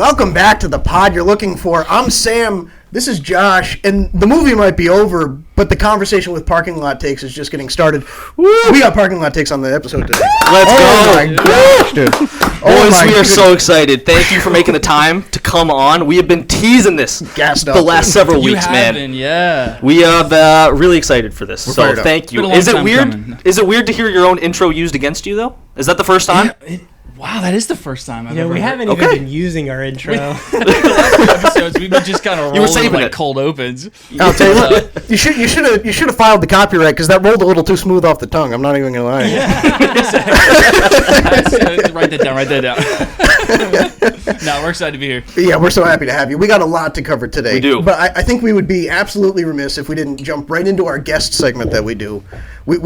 Welcome back to the pod you're looking for. I'm Sam. This is Josh, and the movie might be over, but the conversation with Parking Lot Takes is just getting started. Woo! We got Parking Lot Takes on the episode today. Let's go. Oh my gosh, dude. Boys, we are so excited. Thank you for making the time to come on. We have been teasing this the last several weeks, man. Been, yeah. We are really excited for this. So thank you. Is it weird? Is it weird to hear your own intro used against you though? Is that the first time? Wow, that is the first time I've ever. We haven't even been using our intro. The last few episodes, we've been just kind of rolling like cold opens. I'll tell you what, you should have filed the copyright because that rolled a little too smooth off the tongue. I'm not even gonna lie. Write that down. No, we're excited to be here. Yeah, we're so happy to have you. We got a lot to cover today. We do. But I think we would be absolutely remiss if we didn't jump right into our guest segment that we do. We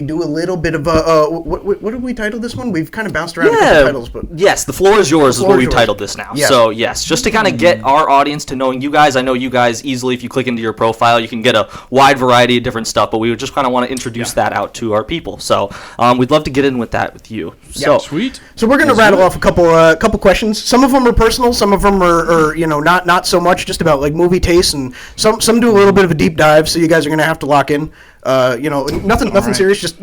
do a little bit of a what did we title this one? We've kind of bounced around a couple titles, but yes, the floor is yours is what we've titled this now. Yeah. So yes, just to kind of get our audience to knowing you guys. I know you guys easily. If you click into your profile, you can get a wide variety of different stuff. But we would just kind of want to introduce that out to our people. So we'd love to get in with that with you. So sweet. So we're going to rattle off a couple questions. Some of them are personal. Some of them are not so much, just about like movie tastes, and some do a little bit of a deep dive. So you guys are going to have to lock in. Nothing serious, just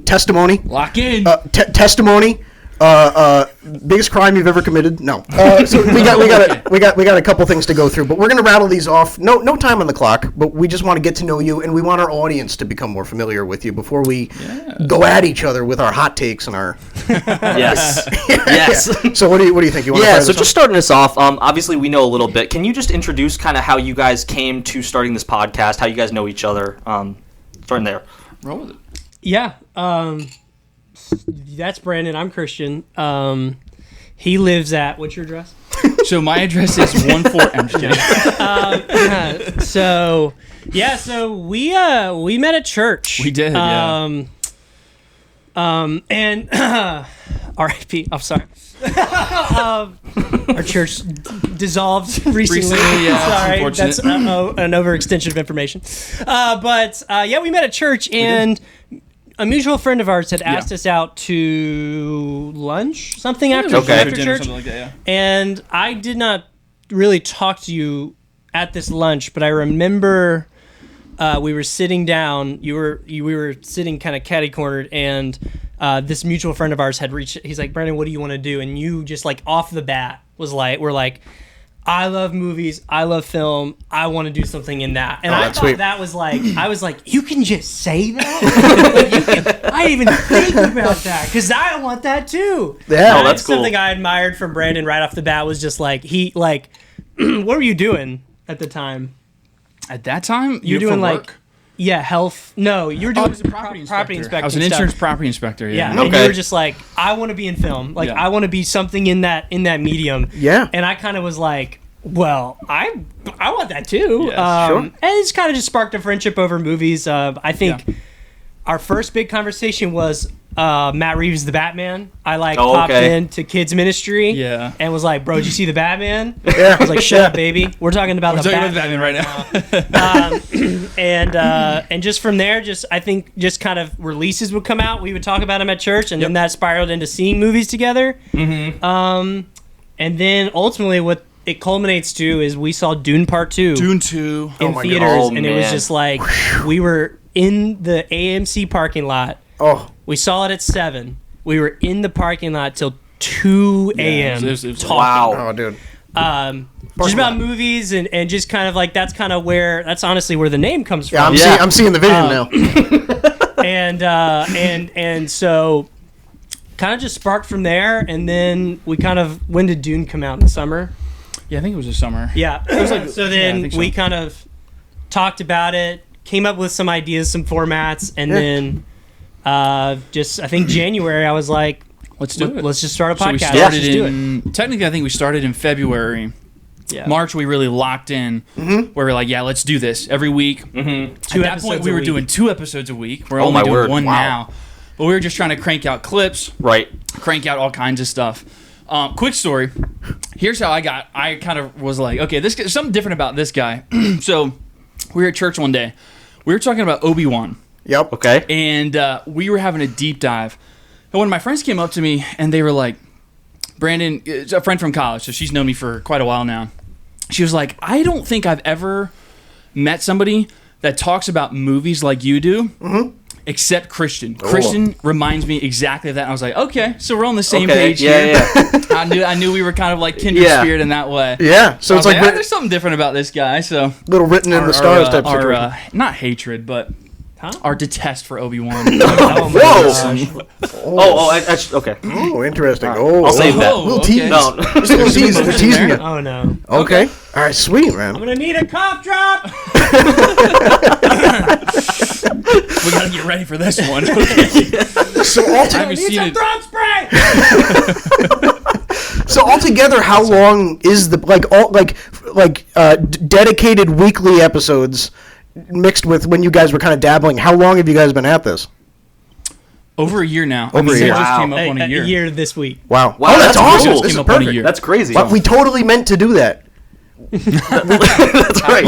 testimony. Lock in. Testimony. Biggest crime you've ever committed? No. So we got a couple things to go through, but we're gonna rattle these off. No time on the clock, but we just want to get to know you, and we want our audience to become more familiar with you before we go at each other with our hot takes and our. Yes. Yes. So what do you think? You want to so just starting us off. Obviously we know a little bit. Can you just introduce kind of how you guys came to starting this podcast? How you guys know each other? Starting there. Roll with it. Yeah. That's Brandon. I'm Christian. He lives at, what's your address? So my address is 14. I'm just kidding. So we met at church. We did. And R.I.P. I'm sorry. Our church dissolved recently. Sorry, that's an overextension of information. But we met at church, and a mutual friend of ours had asked us out to lunch, something after church. Something like that, yeah. And I did not really talk to you at this lunch, but I remember we were sitting down. We were sitting kind of catty-cornered, and this mutual friend of ours had reached. He's like, Brandon, what do you want to do? And you just like off the bat we're like, I love movies. I love film. I want to do something in that. And I thought sweet. That was like, I was like, you can just say that? I didn't even think about that because I want that too. Yeah, that's cool. Something I admired from Brandon right off the bat was just like, what were you doing at the time? At that time? You're doing like... Yeah, health. No, you were doing property inspector. I was an insurance property inspector. Yeah. And you were just like, I want to be in film. Like, I want to be something in that medium. Yeah. And I kind of was like, well, I want that too. Yeah, sure. And it's kind of just sparked a friendship over movies. I think our first big conversation was Matt Reeves' The Batman. I popped into kids ministry and was like, bro, did you see The Batman? I was like, shut up, baby. We're talking about the Batman right now. And just from there, I think kind of releases would come out. We would talk about them at church, and then that spiraled into seeing movies together. Mm-hmm. And then ultimately what it culminates to is we saw Dune Part 2. Dune 2. In theaters, and it was just like, we were in the AMC parking lot. Oh. We saw it at 7. We were in the parking lot till 2 a.m. It was wow. Oh, dude. Just about movies and just kind of like that's honestly where the name comes from. I'm seeing the vision now. And so kind of just sparked from there, and then we kind of, when did Dune come out, in the summer? Yeah, I think it was the summer. Yeah. It was like, so then we kind of talked about it, came up with some ideas, some formats, and then I think January I was like, let's do it. Let's just start a podcast. Technically, I think we started in February. Yeah. March, we really locked in where we're like, let's do this every week. Mm-hmm. At that point, we were doing 2 episodes a week. We're only doing one now. But we were just trying to crank out clips. Right. Crank out all kinds of stuff. Quick story. Here's how I kind of was like, okay, there's something different about this guy. So we were at church one day. We were talking about Obi-Wan. Yep. Okay. And we were having a deep dive. And one of my friends came up to me and they were like, Brandon, is a friend from college, so she's known me for quite a while now. She was like, I don't think I've ever met somebody that talks about movies like you do, except Christian. Oh. Christian reminds me exactly of that. I was like, okay, so we're on the same page here. Yeah. I knew we were kind of like kindred spirit in that way. Yeah, so it's like there's something different about this guy. So little written in the stars type situation. Not hatred, but our detest for Obi-Wan. Okay. Oh, interesting. I'll save that. Little tease. No. Just a little tease. We're teasing it. Oh, no. Okay. All right, sweet, man. I'm going to need a cough drop. We got to get ready for this one. Okay. So throat spray. So altogether, how long is the dedicated weekly episodes mixed with when you guys were kind of dabbling? How long have you guys been at this? Over a year now. Over a year. Just came up on a year. A year this week. Wow. Oh, that's awesome. Cool. This is perfect. That's crazy. Well, we totally meant to do that. That's right.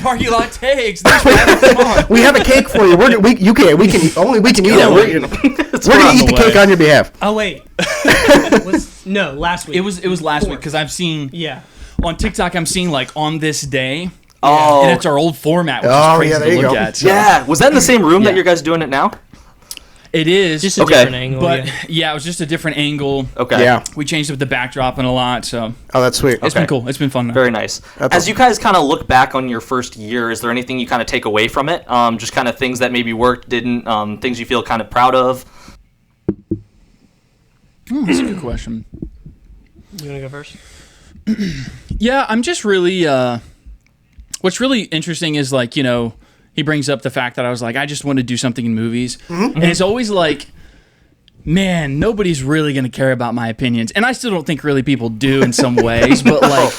Parking lot takes. We have a cake for you. We can eat it. We're gonna eat the cake on your behalf. Oh wait. Last week. It was last week because I've seen on TikTok. I'm seeing like on this day. Oh, and it's our old format, which is crazy there you to look go. at. So. Yeah, was that in the same room that you guys doing it now? It is just a different angle, but it was just a different angle. Okay, yeah, we changed up the backdrop and a lot. So that's sweet. It's been cool. It's been fun. Though. Very nice. As you guys kind of look back on your first year, is there anything you kind of take away from it? Just kind of things that maybe worked, didn't, things you feel kind of proud of. That's a good question. You want to go first? Yeah, I'm just really. What's really interesting is like, he brings up the fact that I was like, I just want to do something in movies. Mm-hmm. And it's always like, man, nobody's really going to care about my opinions. And I still don't think really people do in some ways. But like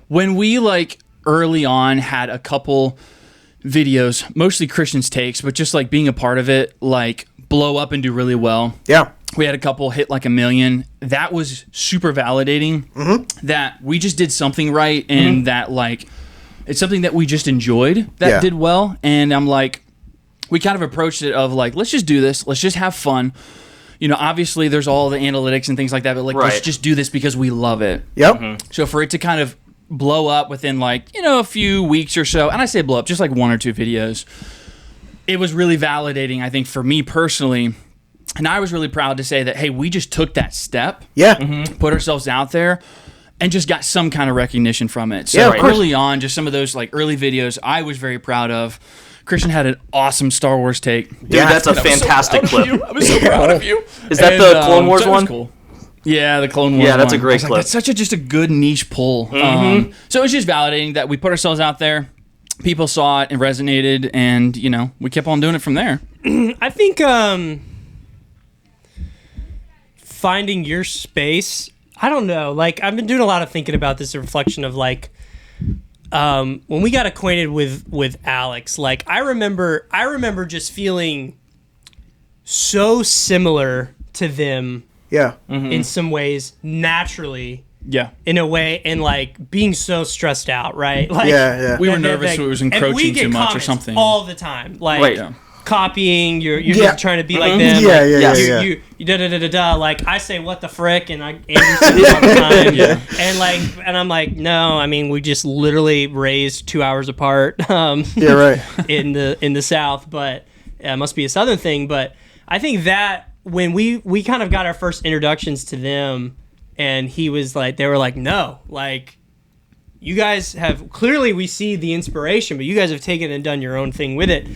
when we like early on had a couple videos, mostly Christian's takes, but just like being a part of it, like blow up and do really well. Yeah. We had a couple hit like 1 million. That was super validating that we just did something right and that like, it's something that we just enjoyed that did well. And I'm like, we kind of approached it of like, let's just do this. Let's just have fun. Obviously there's all the analytics and things like that, but like, let's just do this because we love it. Yep. Mm-hmm. So for it to kind of blow up within like, a few weeks or so, and I say blow up, just like 1 or 2 videos, it was really validating, I think, for me personally. And I was really proud to say that, hey, we just took that step. Yeah. Put ourselves out there. And just got some kind of recognition from it. So early on, just some of those like early videos I was very proud of. Christian had an awesome Star Wars take. Dude, that's a fantastic clip. I was so proud of you. Is that the Clone Wars one? Cool. Yeah, the Clone Wars one. Yeah, that's a great clip. That's just a good niche pull. So it was just validating that we put ourselves out there. People saw it and resonated, and, we kept on doing it from there. I think finding your space... I don't know. Like, I've been doing a lot of thinking about this, a reflection of like, when we got acquainted with Alex. Like, I remember just feeling so similar to them. Yeah. In some ways, naturally. Yeah. In a way, and like being so stressed out, right? Like, we were nervous it was encroaching too much or something. All the time, like. Right. Copying, you're just trying to be like them. You like I say what the frick, and Andrew says it all the time. And I'm like, no, I mean we just literally raised 2 hours apart. In the South, but it must be a Southern thing. But I think that when we kind of got our first introductions to them, and he was like, they were like, no, like. You guys have clearly we see the inspiration, but you guys have taken and done your own thing with it,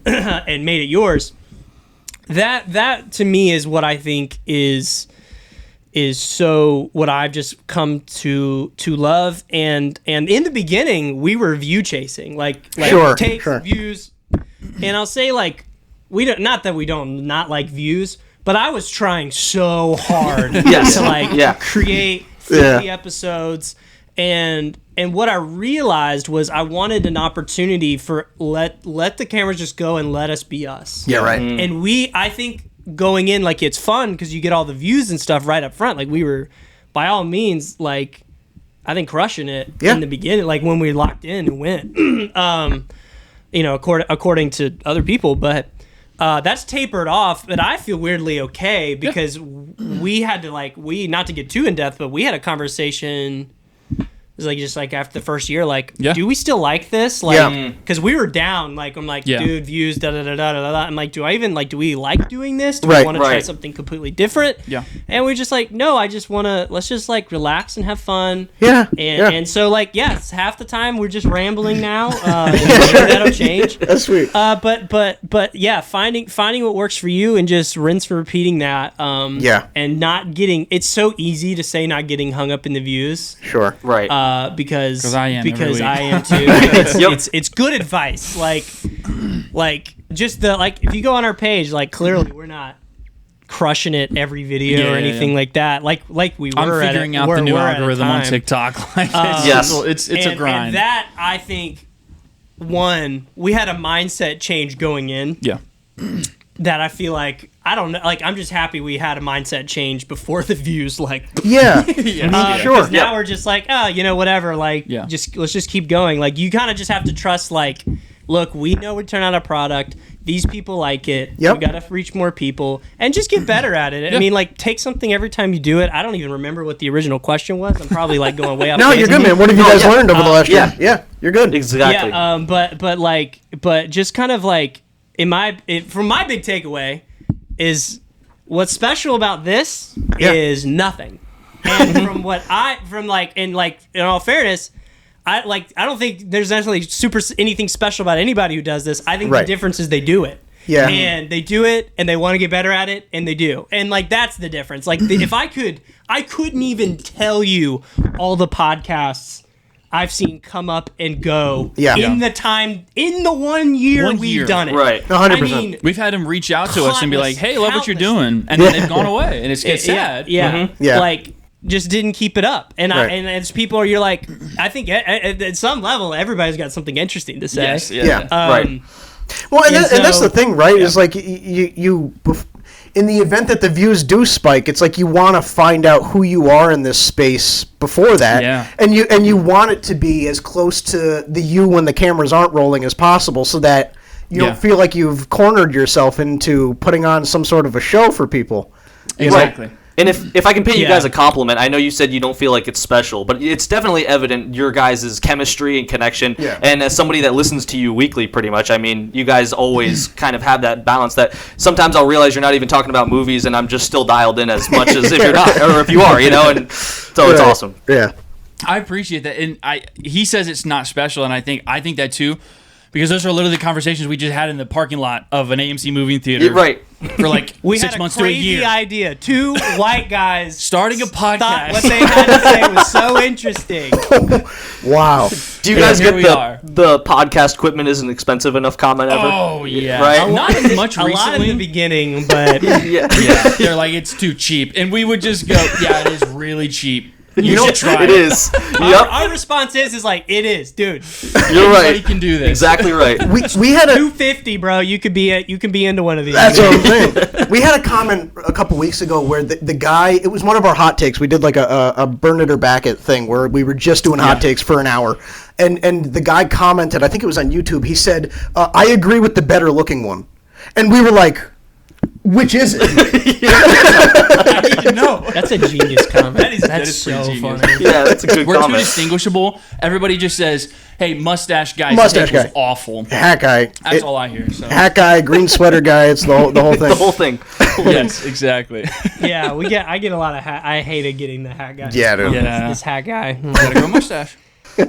and made it yours. That to me is what I think is so what I've just come to love. And in the beginning, we were view chasing, like takes, views, and I'll say like we don't not that we don't not like views, but I was trying so hard to like create 50 episodes. And what I realized was I wanted an opportunity for let the cameras just go and let us be us. Yeah, right. And I think going in, like, it's fun because you get all the views and stuff right up front. Like, we were, by all means, like, I think crushing it in the beginning, like when we locked in and went, according to other people. But that's tapered off, but I feel weirdly okay because we had to not to get too in depth, but we had a conversation. It was just after the first year, do we still like this? Because we were down. I'm dude, views, da da da da da da. I'm like, do we like doing this? Do we want to try something completely different? Yeah. And we're just no, I just want to, let's just relax and have fun. Yeah. And so yes, half the time we're just rambling now. Maybe that'll change. That's sweet. But yeah, finding what works for you and just rinse and repeating that. And not getting, it's so easy to say not getting hung up in the views. Sure. Right. Because I am too. It's good advice. Just if you go on our page, clearly we're not crushing it every video or anything like that. Like we were. I'm figuring out the new algorithm on TikTok. It's a grind. And that I think we had a mindset change going in. Yeah. That I feel I don't know. I'm just happy we had a mindset change before the views. Sure. Now we're just whatever. Just let's just keep going. You kind of just have to trust. Look, we know we turn out a product. These people like it. Yep. We got to reach more people and just get better at it. I mean, take something every time you do it. I don't even remember what the original question was. I'm probably going way off. No, you're good, man. What have you guys learned over the last year? Yeah, you're good. Exactly. Yeah. But just kind of from my big takeaway is what's special about this is nothing. And in all fairness, I don't think there's necessarily anything special about anybody who does this. I think the difference is they do it. Yeah. And they do it and they want to get better at it and they do. And that's the difference. If I couldn't even tell you all the podcasts I've seen come up and go in the 1 year we've done it. Right. 100%. I mean, we've had them reach out to us and be like, hey, love what you're doing. And then they've gone away. And it's sad. Yeah. Mm-hmm. Yeah. Just didn't keep it up. And and it's people you're I think at some level, everybody's got something interesting to say. Yes. Yeah. Right. Well, and that's the thing, right? Is you in the event that the views do spike, it's you want to find out who you are in this space before that, and you want it to be as close to the you when the cameras aren't rolling as possible, so that you don't feel like you've cornered yourself into putting on some sort of a show for people. Exactly. Right. And if I can pay you guys a compliment, I know you said you don't feel like it's special, but it's definitely evident your guys' chemistry and connection. Yeah. And as somebody that listens to you weekly, pretty much, I mean, you guys always kind of have that balance that sometimes I'll realize you're not even talking about movies, and I'm just still dialed in as much as if you're not, or if you are, and so it's awesome. Yeah. I appreciate that, and he says it's not special, and I think that too. Because those are literally the conversations we just had in the parking lot of an AMC movie theater. Right. For 6 months to a year. We had a crazy idea. 2 white guys starting a podcast. What they had to say was so interesting. Wow. Do you guys get the podcast equipment isn't expensive enough comment ever? Oh, yeah. Right? Not as much recently. A lot in the beginning, but... yeah. They're it's too cheap. And we would just go, it is really cheap. You should try it. It is. Our response is it is, dude. You're right. Anybody can do this. Exactly right. We had a $250, bro. You could be into one of these. That's what I'm saying. We had a comment a couple weeks ago where the guy, it was one of our hot takes. We did a burn it or back it thing where we were just doing hot takes for an hour. And the guy commented, I think it was on YouTube, he said, I agree with the better looking one. And we were like, which is it? I need to know. That's a genius comment. That is so genius. funny. Yeah, that's a good comment. We're too distinguishable. Everybody just says, hey, mustache guy. Mustache guy. Awful. Hat guy. That's all I hear. So. Hat guy, green sweater guy. It's the whole thing. The whole thing. Yes, exactly. Yeah, I get a lot of hat. I hated getting the hat guy. Yeah, dude. This hat guy. Gotta grow a mustache.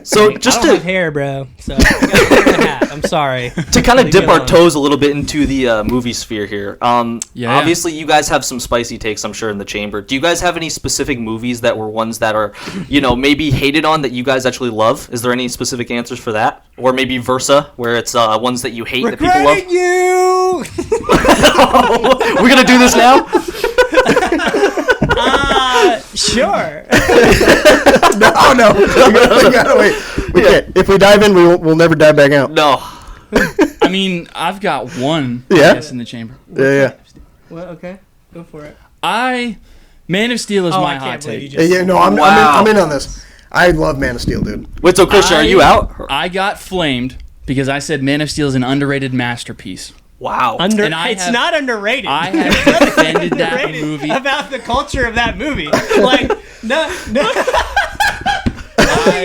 So I don't have hair, bro. So I gotta wear the hat. I'm sorry. To kind of dip our toes a little bit into the movie sphere here. Obviously, you guys have some spicy takes, I'm sure, in the chamber. Do you guys have any specific movies that were ones that are, maybe hated on that you guys actually love? Is there any specific answers for that, or maybe versa, where it's ones that you hate that people love? You. We're gonna do this now. Sure. No. We gotta wait. We can't. If we dive in, we'll never dive back out. No. I mean, I've got one. Yeah. In the chamber. Yeah. Well, okay. Go for it. Man of Steel is my hot take. I'm in on this. I love Man of Steel, dude. Wait, so Christian, are you out? I got flamed because I said Man of Steel is an underrated masterpiece. Wow. It's not underrated. I have defended that Underrated movie. about the culture of that movie. Like, nothing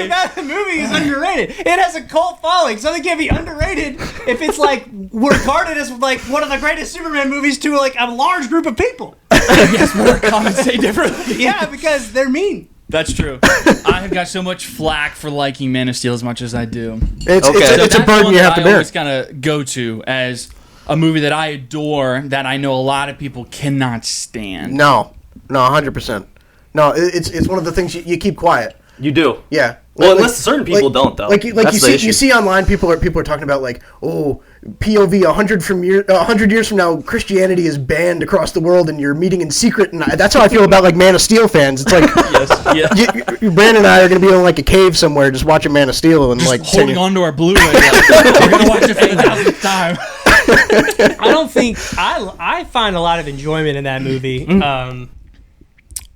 about the movie is underrated. It has a cult following. Something can't be underrated if it's like regarded as like one of the greatest Superman movies to like a large group of people. Yes, more comments say differently. Yeah, because they're mean. That's true. I have got so much flack for liking Man of Steel as much as I do. It's a burden you have to bear. I always kind of go to as a movie that I adore that I know a lot of people cannot stand. No, 100%. No, it's one of the things you keep quiet. You do. Yeah. Well, unless certain people don't, though. Like you see online, people are talking about like, oh, POV 100 years from now, Christianity is banned across the world, and you're meeting in secret. And that's how I feel about like Man of Steel fans. It's like, Brandon and I are gonna be in like a cave somewhere, just watching Man of Steel and just like holding on to our Blu-ray. We're gonna watch it for the 1,000th time. I don't think I find a lot of enjoyment in that movie.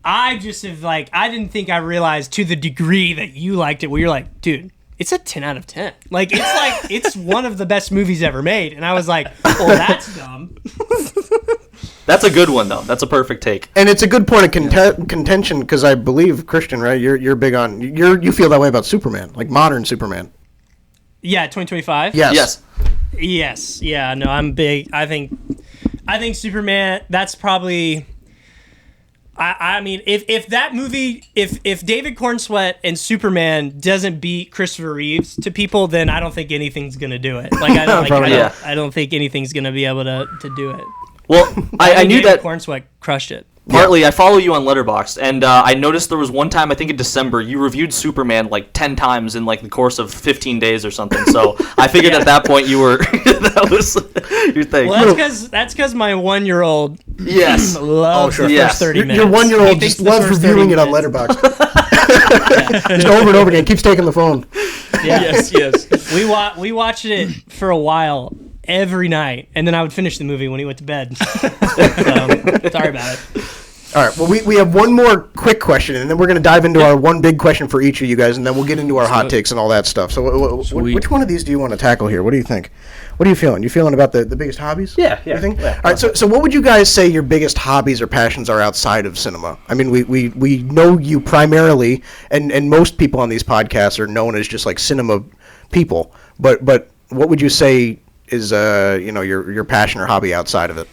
I just have I didn't think I realized to the degree that you liked it, where you're like, dude, it's a 10 out of 10. It's one of the best movies ever made. And I was like, well, that's dumb. That's a good one, though. That's a perfect take. And it's a good point of contention because I believe, Christian, right? You're big on you feel that way about Superman, like modern Superman. Yeah, 2025. Yes. Yeah. No, I'm big. I think Superman. That's probably. I mean, if that movie, if David Cornsweet and Superman doesn't beat Christopher Reeves to people, then I don't think anything's gonna do it. I don't think anything's gonna be able to do it. Well, I knew David that Cornsweet crushed it. Partly, I follow you on Letterboxd, and I noticed there was one time, I think in December, you reviewed Superman like 10 times in like the course of 15 days or something. So I figured at that point you were that was your thing. Well, that's because my 1-year-old loves the first 30 minutes. Your 1-year-old just loves reviewing it on Letterboxd. Just over and over again, keeps taking the phone. Yeah. Yes. We watched it for a while. Every night, and then I would finish the movie when he went to bed. So, sorry about it. All right, well, we have one more quick question, and then we're going to dive into our one big question for each of you guys, and then we'll get into our hot takes and all that stuff. So which one of these do you want to tackle here? What do you think? What are you feeling? You feeling about the biggest hobbies? Yeah. You think? Yeah. All right, so what would you guys say your biggest hobbies or passions are outside of cinema? I mean, we know you primarily, and most people on these podcasts are known as just like cinema people, but what would you say is your passion or hobby outside of it?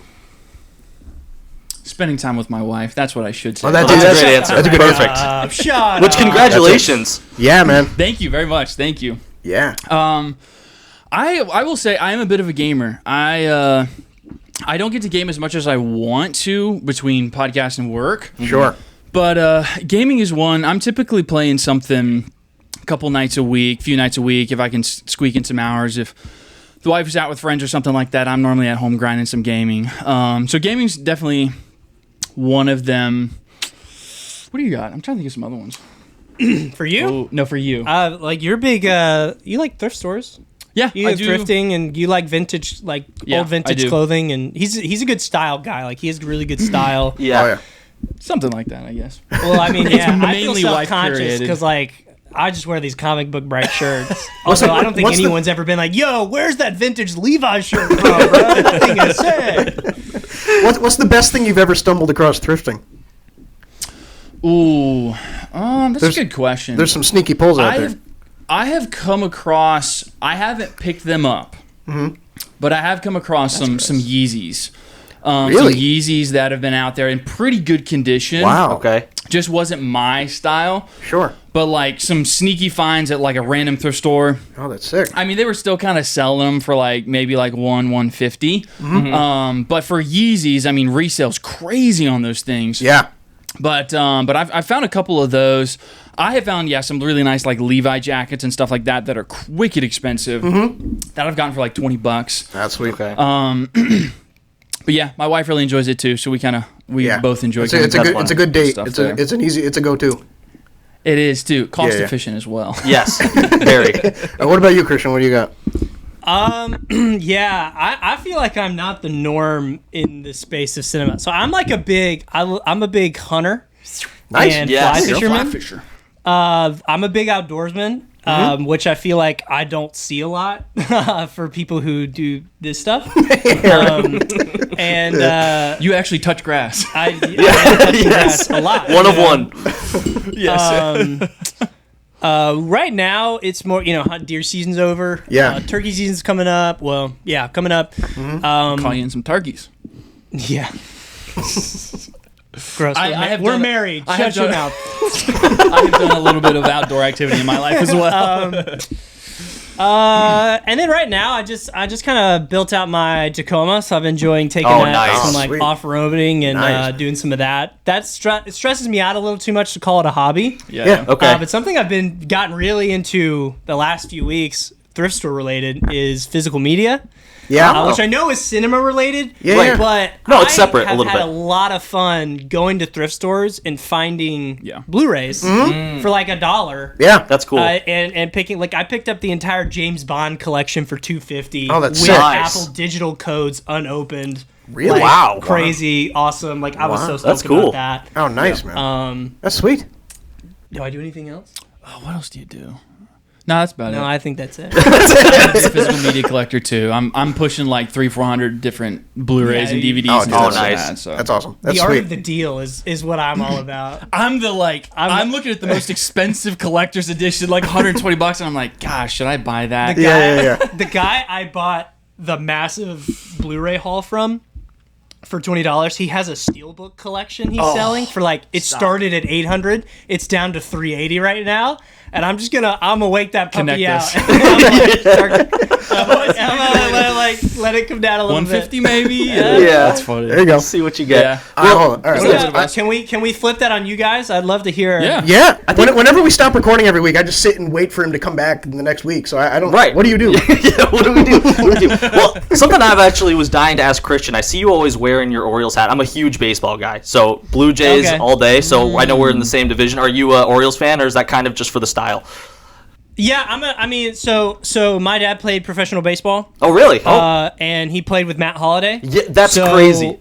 Spending time with my wife. That's what I should say. Oh, that's a great answer. That's a good answer. Shut Which, congratulations. Yeah, man. Thank you very much. Thank you. Yeah. I will say I am a bit of a gamer. I don't get to game as much as I want to between podcast and work. Sure. But gaming is one. I'm typically playing something a few nights a week, if I can squeak in some hours. If the wife is out with friends or something like that, I'm normally at home grinding some gaming. So gaming's definitely one of them. What do you got? I'm trying to think of some other ones. For you? Oh, no, for you. Like you're big. You like thrift stores? Yeah, you like thrifting, and you like vintage, old vintage clothing. And he's a good style guy. Like he has really good style. Yeah. Oh, yeah. Something like that, I guess. Well, I mean, yeah, I feel mainly self-conscious because I just wear these comic book bright shirts. Also, I don't think anyone's ever been like, "Yo, where's that vintage Levi's shirt from, bro?" That thing is sick. What's the best thing you've ever stumbled across thrifting? Ooh, that's a good question. There's some sneaky pulls out there. I have come across. I haven't picked them up, but I have come across some Yeezys. Really? Some Yeezys that have been out there in pretty good condition. Wow. Okay. Just wasn't my style. Sure. But like some sneaky finds at like a random thrift store. Oh, that's sick. I mean, they were still kind of selling them for like maybe like $150. But for Yeezys, I mean, resale's crazy on those things. Yeah. But I've found a couple of those. I have found some really nice like Levi jackets and stuff like that are wicked expensive. That I've gotten for like $20. That's sweet. Okay. But yeah, my wife really enjoys it too, so we both enjoy it. It's a good date. It's a go-to. It is too. Cost efficient as well. Yes. Very. What about you, Christian? What do you got? I feel like I'm not the norm in the space of cinema. So I'm like I'm a big hunter. Nice. And yes. fly fisherman. Fly fisher. I'm a big outdoorsman. which I feel like I don't see a lot for people who do this stuff. And You actually touch grass. I touch grass a lot. One of one. Yes. Right now, it's more, deer season's over. Yeah. Turkey season's coming up. Well, yeah, coming up. Call you in some turkeys. Yeah. Gross. I We're married. I have Shut your done- mouth. I've done a little bit of outdoor activity in my life as well. And then right now, I just kind of built out my Tacoma, so I've been enjoying taking nice. some Sweet. off-roading and Nice. doing some of that. It stresses me out a little too much to call it a hobby. Yeah. Okay. But something I've gotten really into the last few weeks, thrift store related, is physical media. Yeah. Which I know is cinema related. Yeah, yeah. But No, it's separate a I have little had bit. a lot of fun going to thrift stores and finding Yeah. Blu-rays for like $1. Yeah. That's cool. And picking, like, I picked up the entire James Bond collection for $250. Oh, that's with sick. Nice. Apple digital codes unopened. Really? Like, Wow. crazy, awesome. Like, I was so stoked That's cool. about that. Oh, nice, man. That's sweet. Do I do anything else? Oh, what else do you do? No, that's about No, it. I think that's it. I'm a physical media collector too. I'm pushing like 300-400 different Blu-rays and Yeah, DVDs. Oh, and dude, stuff that's like nice. that, so. That's awesome. That's The art sweet. of the deal is what I'm all about. I'm looking at the most expensive collector's edition, like $120, and I'm like, gosh, should I buy that? Yeah. The guy I bought the massive Blu-ray haul from for $20, he has a steelbook collection he's selling for like, it started at $800, it's down to $380 right now, and I'm gonna wake that puppy Connect out. this. I'm gonna let it come down a little 150 bit. maybe? Yeah. That's funny. There you go. See what you get. Yeah. Hold on. All right. Yeah, can we flip that on you guys? I'd love to hear. Yeah. Yeah. Whenever we stop recording every week, I just sit and wait for him to come back the next week. So I don't. Right. What do you do? Yeah, what do we do? Well, something I've actually was dying to ask Christian. I see you always wearing your Orioles hat. I'm a huge baseball guy, so Blue Jays Okay. all day. So I know we're in the same division. Are you a Orioles fan, or is that kind of just for the style? Yeah, so my dad played professional baseball. Oh, really? And he played with Matt Holliday. Yeah, that's So, crazy.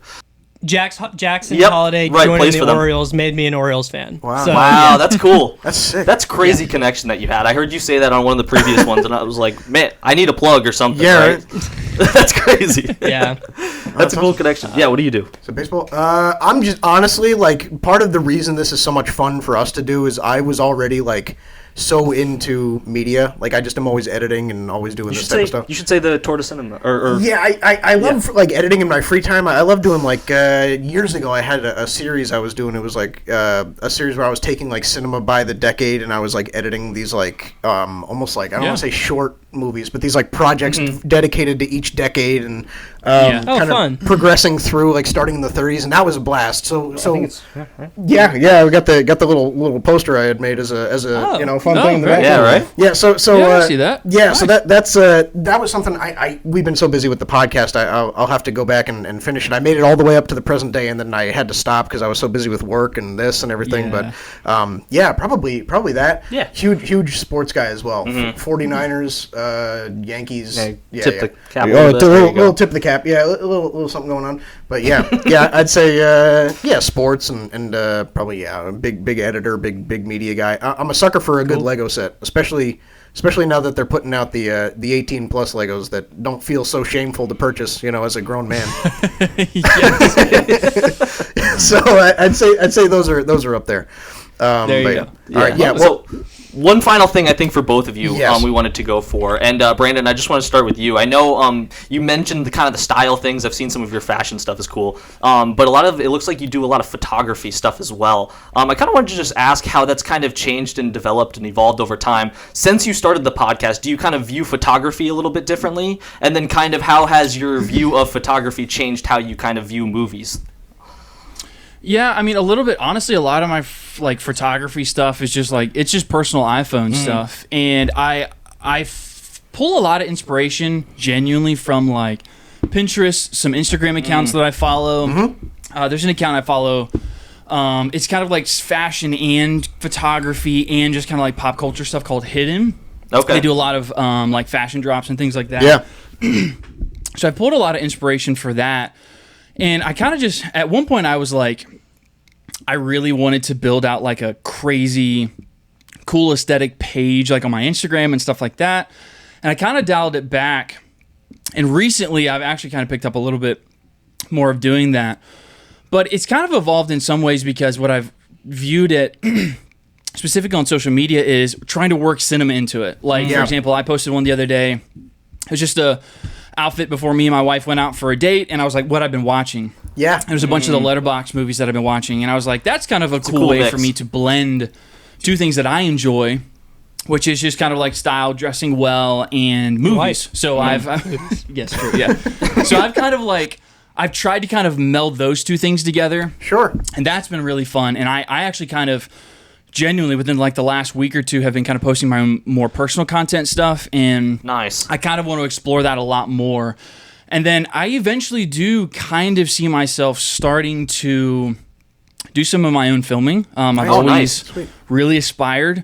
Jackson Yep, Holliday right, joining plays the for them. Orioles made me an Orioles fan. Wow. So, Wow, that's cool. That's sick. That's crazy connection that you had. I heard you say that on one of the previous ones, and I was like, man, I need a plug or something. Yeah, right? That's crazy. Yeah. That's a cool connection. Yeah, what do you do? So baseball. I'm just honestly like part of the reason this is so much fun for us to do is I was already like so into media. Like I just am always editing and always doing this type of stuff. You should say the tour de cinema. Or Yeah, I love like editing in my free time. I love doing like years ago I had a series I was doing. It was like a series where I was taking like cinema by the decade and I was like editing these like almost like I don't want to say short movies, but these like projects dedicated to each decade and Yeah. Oh, kind fun. of progressing through like starting in the 30s and that was a blast. So yeah, we got the little poster I had made as a fun thing in the very back. Yeah, right? Yeah, so Yeah, I see that. Yeah, so that was something we've been so busy with the podcast. I'll have to go back and finish it. I made it all the way up to the present day, and then I had to stop because I was so busy with work and this and everything. Yeah. But yeah, probably that. Yeah. Huge sports guy as well. 49ers, Yankees. Yeah, tip the cap a Oh, little a bit. There you go. little tip of the cap. Yeah, a little something going on. But yeah, I'd say sports and probably a big editor, big media guy. I'm a sucker for a good Lego set, especially now that they're putting out the 18 plus Legos that don't feel so shameful to purchase, as a grown man. So I'd say those are up there. There you but, go. All right, yeah. So, one final thing I think for both of you, Yes. we wanted to go for, and Brandon, I just want to start with you. I know you mentioned the kind of the style things. I've seen some of your fashion stuff is cool, but it looks like you do a lot of photography stuff as well. I kind of wanted to just ask how that's kind of changed and developed and evolved over time since you started the podcast. Do you kind of view photography a little bit differently, and then kind of how has your view of photography changed how you kind of view movies? Yeah, I mean, a little bit. Honestly, a lot of my photography stuff is just like it's just personal iPhone stuff, and I pull a lot of inspiration genuinely from like Pinterest, some Instagram accounts that I follow. There's an account I follow. It's kind of like fashion and photography and just kind of like pop culture stuff called Hidden. Okay. They do a lot of like fashion drops and things like that. Yeah. So I pulled a lot of inspiration for that. And I kind of just, at one point I was like, I really wanted to build out like a crazy cool aesthetic page like on my Instagram and stuff like that. And I kind of dialed it back. And recently I've actually kind of picked up a little bit more of doing that. But it's kind of evolved in some ways because what I've viewed it specifically on social media is trying to work cinema into it. Like, for example, I posted one the other day. It was just a outfit before me and my wife went out for a date, and I was like, what I've been watching. Yeah. There's a bunch of the Letterboxd movies that I've been watching, and I was like, that's kind of a cool way for me to blend two things that I enjoy, which is just kind of like style, dressing well, and movies. So yes, true, yeah. So I've tried to kind of meld those two things together. Sure. And that's been really fun. And I actually kind of genuinely within like the last week or two have been kind of posting my own more personal content stuff. And nice. I kind of want to explore that a lot more. And then I eventually do kind of see myself starting to do some of my own filming. I've always really aspired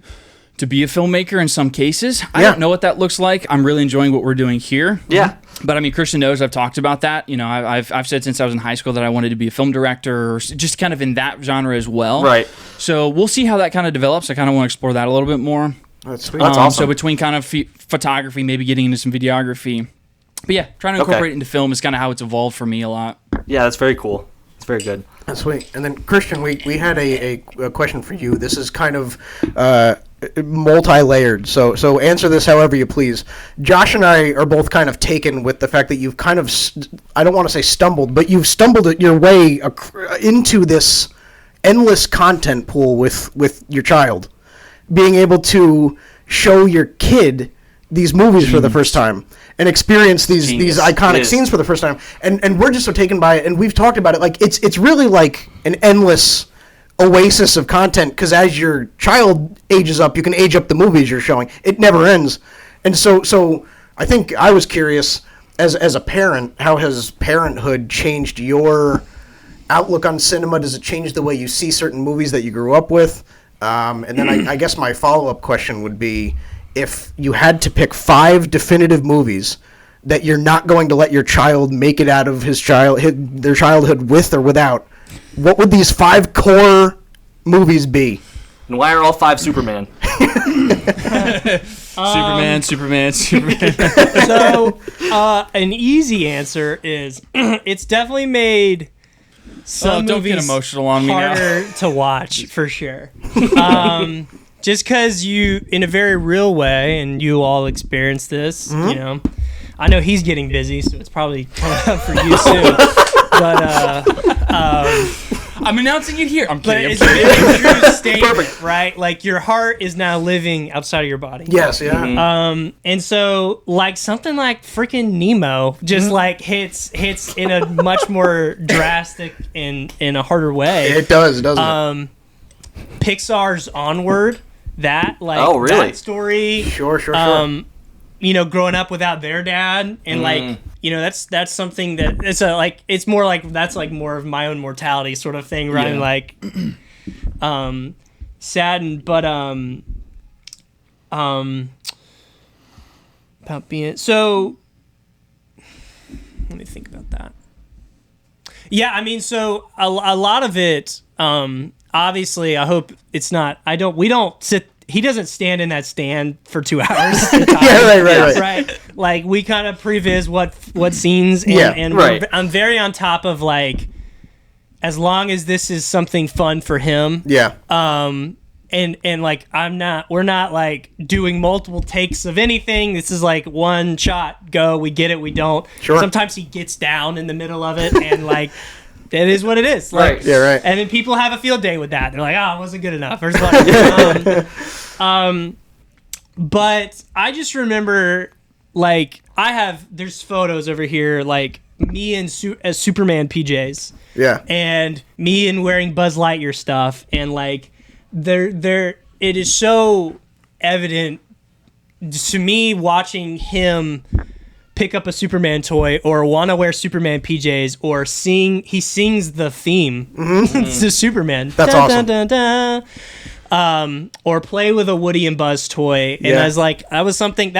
to be a filmmaker in some cases. I don't know what that looks like. I'm really enjoying what we're doing here. Yeah. But I mean, Christian knows I've talked about that. You know, I've said since I was in high school that I wanted to be a film director, or just kind of in that genre as well. Right. So we'll see how that kind of develops. I kind of want to explore that a little bit more. That's sweet. That's awesome. So between kind of photography, maybe getting into some videography. But yeah, trying to incorporate it into film is kind of how it's evolved for me a lot. Yeah, that's very cool. It's very good. That's sweet. And then Christian, we had a question for you. This is kind of multi-layered, so answer this however you please. Josh and I are both kind of taken with the fact that you've kind of, I don't want to say stumbled, but you've stumbled your way into this endless content pool with your child. Being able to show your kid these movies for the first time and experience these iconic scenes for the first time. And we're just so taken by it, and we've talked about it, like it's really like an endless oasis of content, because as your child ages up, you can age up the movies you're showing. It never ends. And so I think I was curious, as a parent, how has parenthood changed your outlook on cinema? Does it change the way you see certain movies that you grew up with? And then I guess my follow-up question would be, if you had to pick 5 definitive movies that you're not going to let your child make it out of their childhood with or without, what would these 5 core movies be? And why are all 5 Superman? Superman. So, an easy answer is it's definitely made some don't get movies emotional on me now. harder to watch, for sure. Just because you, in a very real way, and you all experience this, you know, I know he's getting busy, so it's probably coming up for you soon. But I'm announcing it here. I'm kidding. But it's a really true statement, right? Like, your heart is now living outside of your body. Yes, yeah. Mm-hmm. And so, like, something like freaking Nemo just like hits in a much more drastic and in a harder way. It does, doesn't it? Pixar's Onward, that that story. Sure. You know, growing up without their dad, and like, you know, that's something that it's more like that's like more of my own mortality sort of thing, rather than like saddened, but about being so. Let me think about that. Yeah, I mean, so a lot of it, obviously, I hope it's not. We don't sit. He doesn't stand in that stand for 2 hours. Yeah, right. Like, we kind of previs what scenes, and I'm very on top of, like, as long as this is something fun for him. Yeah. And like, we're not like doing multiple takes of anything. This is like one shot, go. We get it. We don't. Sure. Sometimes he gets down in the middle of it, and like. It is what it is. Like, right. Yeah, right. And then people have a field day with that. They're like, it wasn't good enough. Or something. But I just remember, like, there's photos over here, like, me in as Superman PJs. Yeah. And me in wearing Buzz Lightyear stuff. And, like, it is so evident to me watching him pick up a Superman toy or want to wear Superman PJs or he sings the theme to Superman. That's awesome. Dun, dun, dun. Or play with a Woody and Buzz toy. And I was like, that was something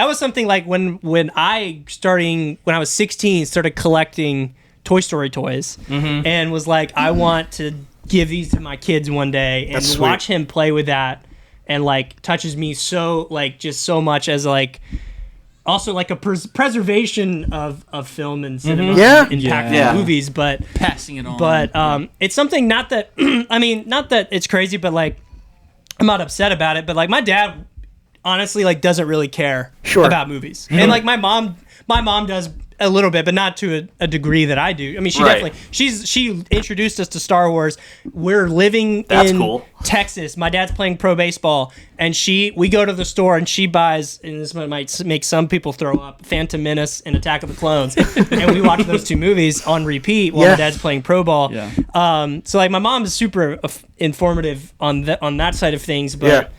like when I was 16, started collecting Toy Story toys and was like, I want to give these to my kids one day and watch him play with that and like touches me so like just so much as like also like a preservation of film and cinema, impactful movies, but passing it on. But it's something not that I mean, not that it's crazy, but like I'm not upset about it. But like my dad, honestly, like doesn't really care about movies, and like my mom does a little bit, but not to a degree that I do. I mean, she definitely she introduced us to Star Wars. We're living in Texas. My dad's playing pro baseball, and we go to the store and she buys, and this might make some people throw up, Phantom Menace and Attack of the Clones, and we watch those two movies on repeat while my dad's playing pro ball. Yeah. So like my mom is super informative on that side of things, but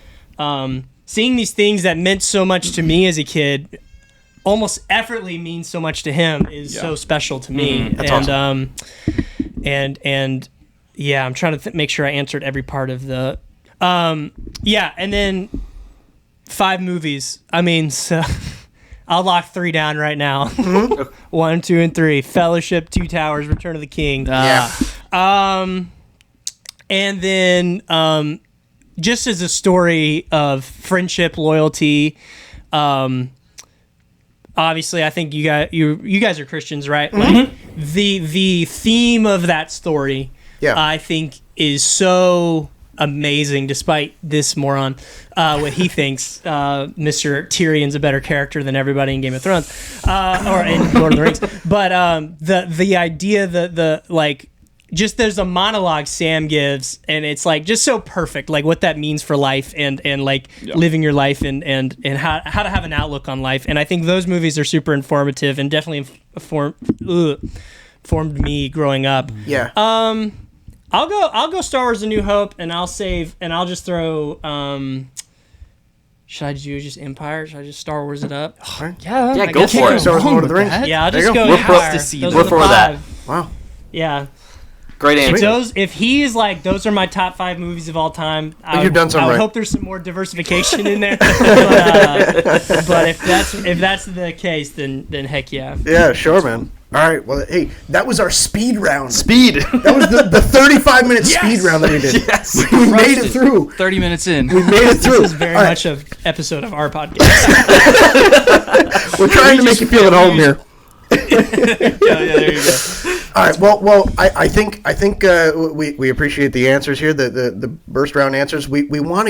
seeing these things that meant so much to me as a kid almost effortlessly means so much to him is so special to me. That's awesome. And yeah, I'm trying to make sure I answered every part of the and then 5 movies. I mean, so I'll lock 3 down right now. 1, 2, and 3. Fellowship, 2 Towers, Return of the King. And then just as a story of friendship, loyalty, obviously, I think you guys are Christians, right? Like the theme of that story, I think, is so amazing. Despite this moron, what he thinks, Mr. Tyrion's a better character than everybody in Game of Thrones, or in Lord of the Rings. But the idea, the like. Just there's a monologue Sam gives, and it's like just so perfect, like what that means for life and like living your life and how to have an outlook on life. And I think those movies are super informative and definitely formed me growing up. Yeah. I'll go Star Wars: A New Hope, and I'll just throw. Should I do just Empire? Should I just Star Wars it up? Yeah, go for it. Star Wars: Lord of the Rings. Yeah, I'll just go Empire. We're for that. Wow. Yeah. Great answer. If he's like, those are my top 5 movies of all time, You've done something I would right. hope there's some more diversification in there. But if that's the case, then heck yeah. Yeah, sure, man. All right. Well, hey, that was our speed round. Speed. That was the 35-minute speed round that we did. Yes. We made it through. 30 minutes in. We made it through. This is very much an episode of our podcast. We're trying to make you feel at home here. Yeah, there you go. All right. Well, I think we appreciate the answers here, the burst round answers. We want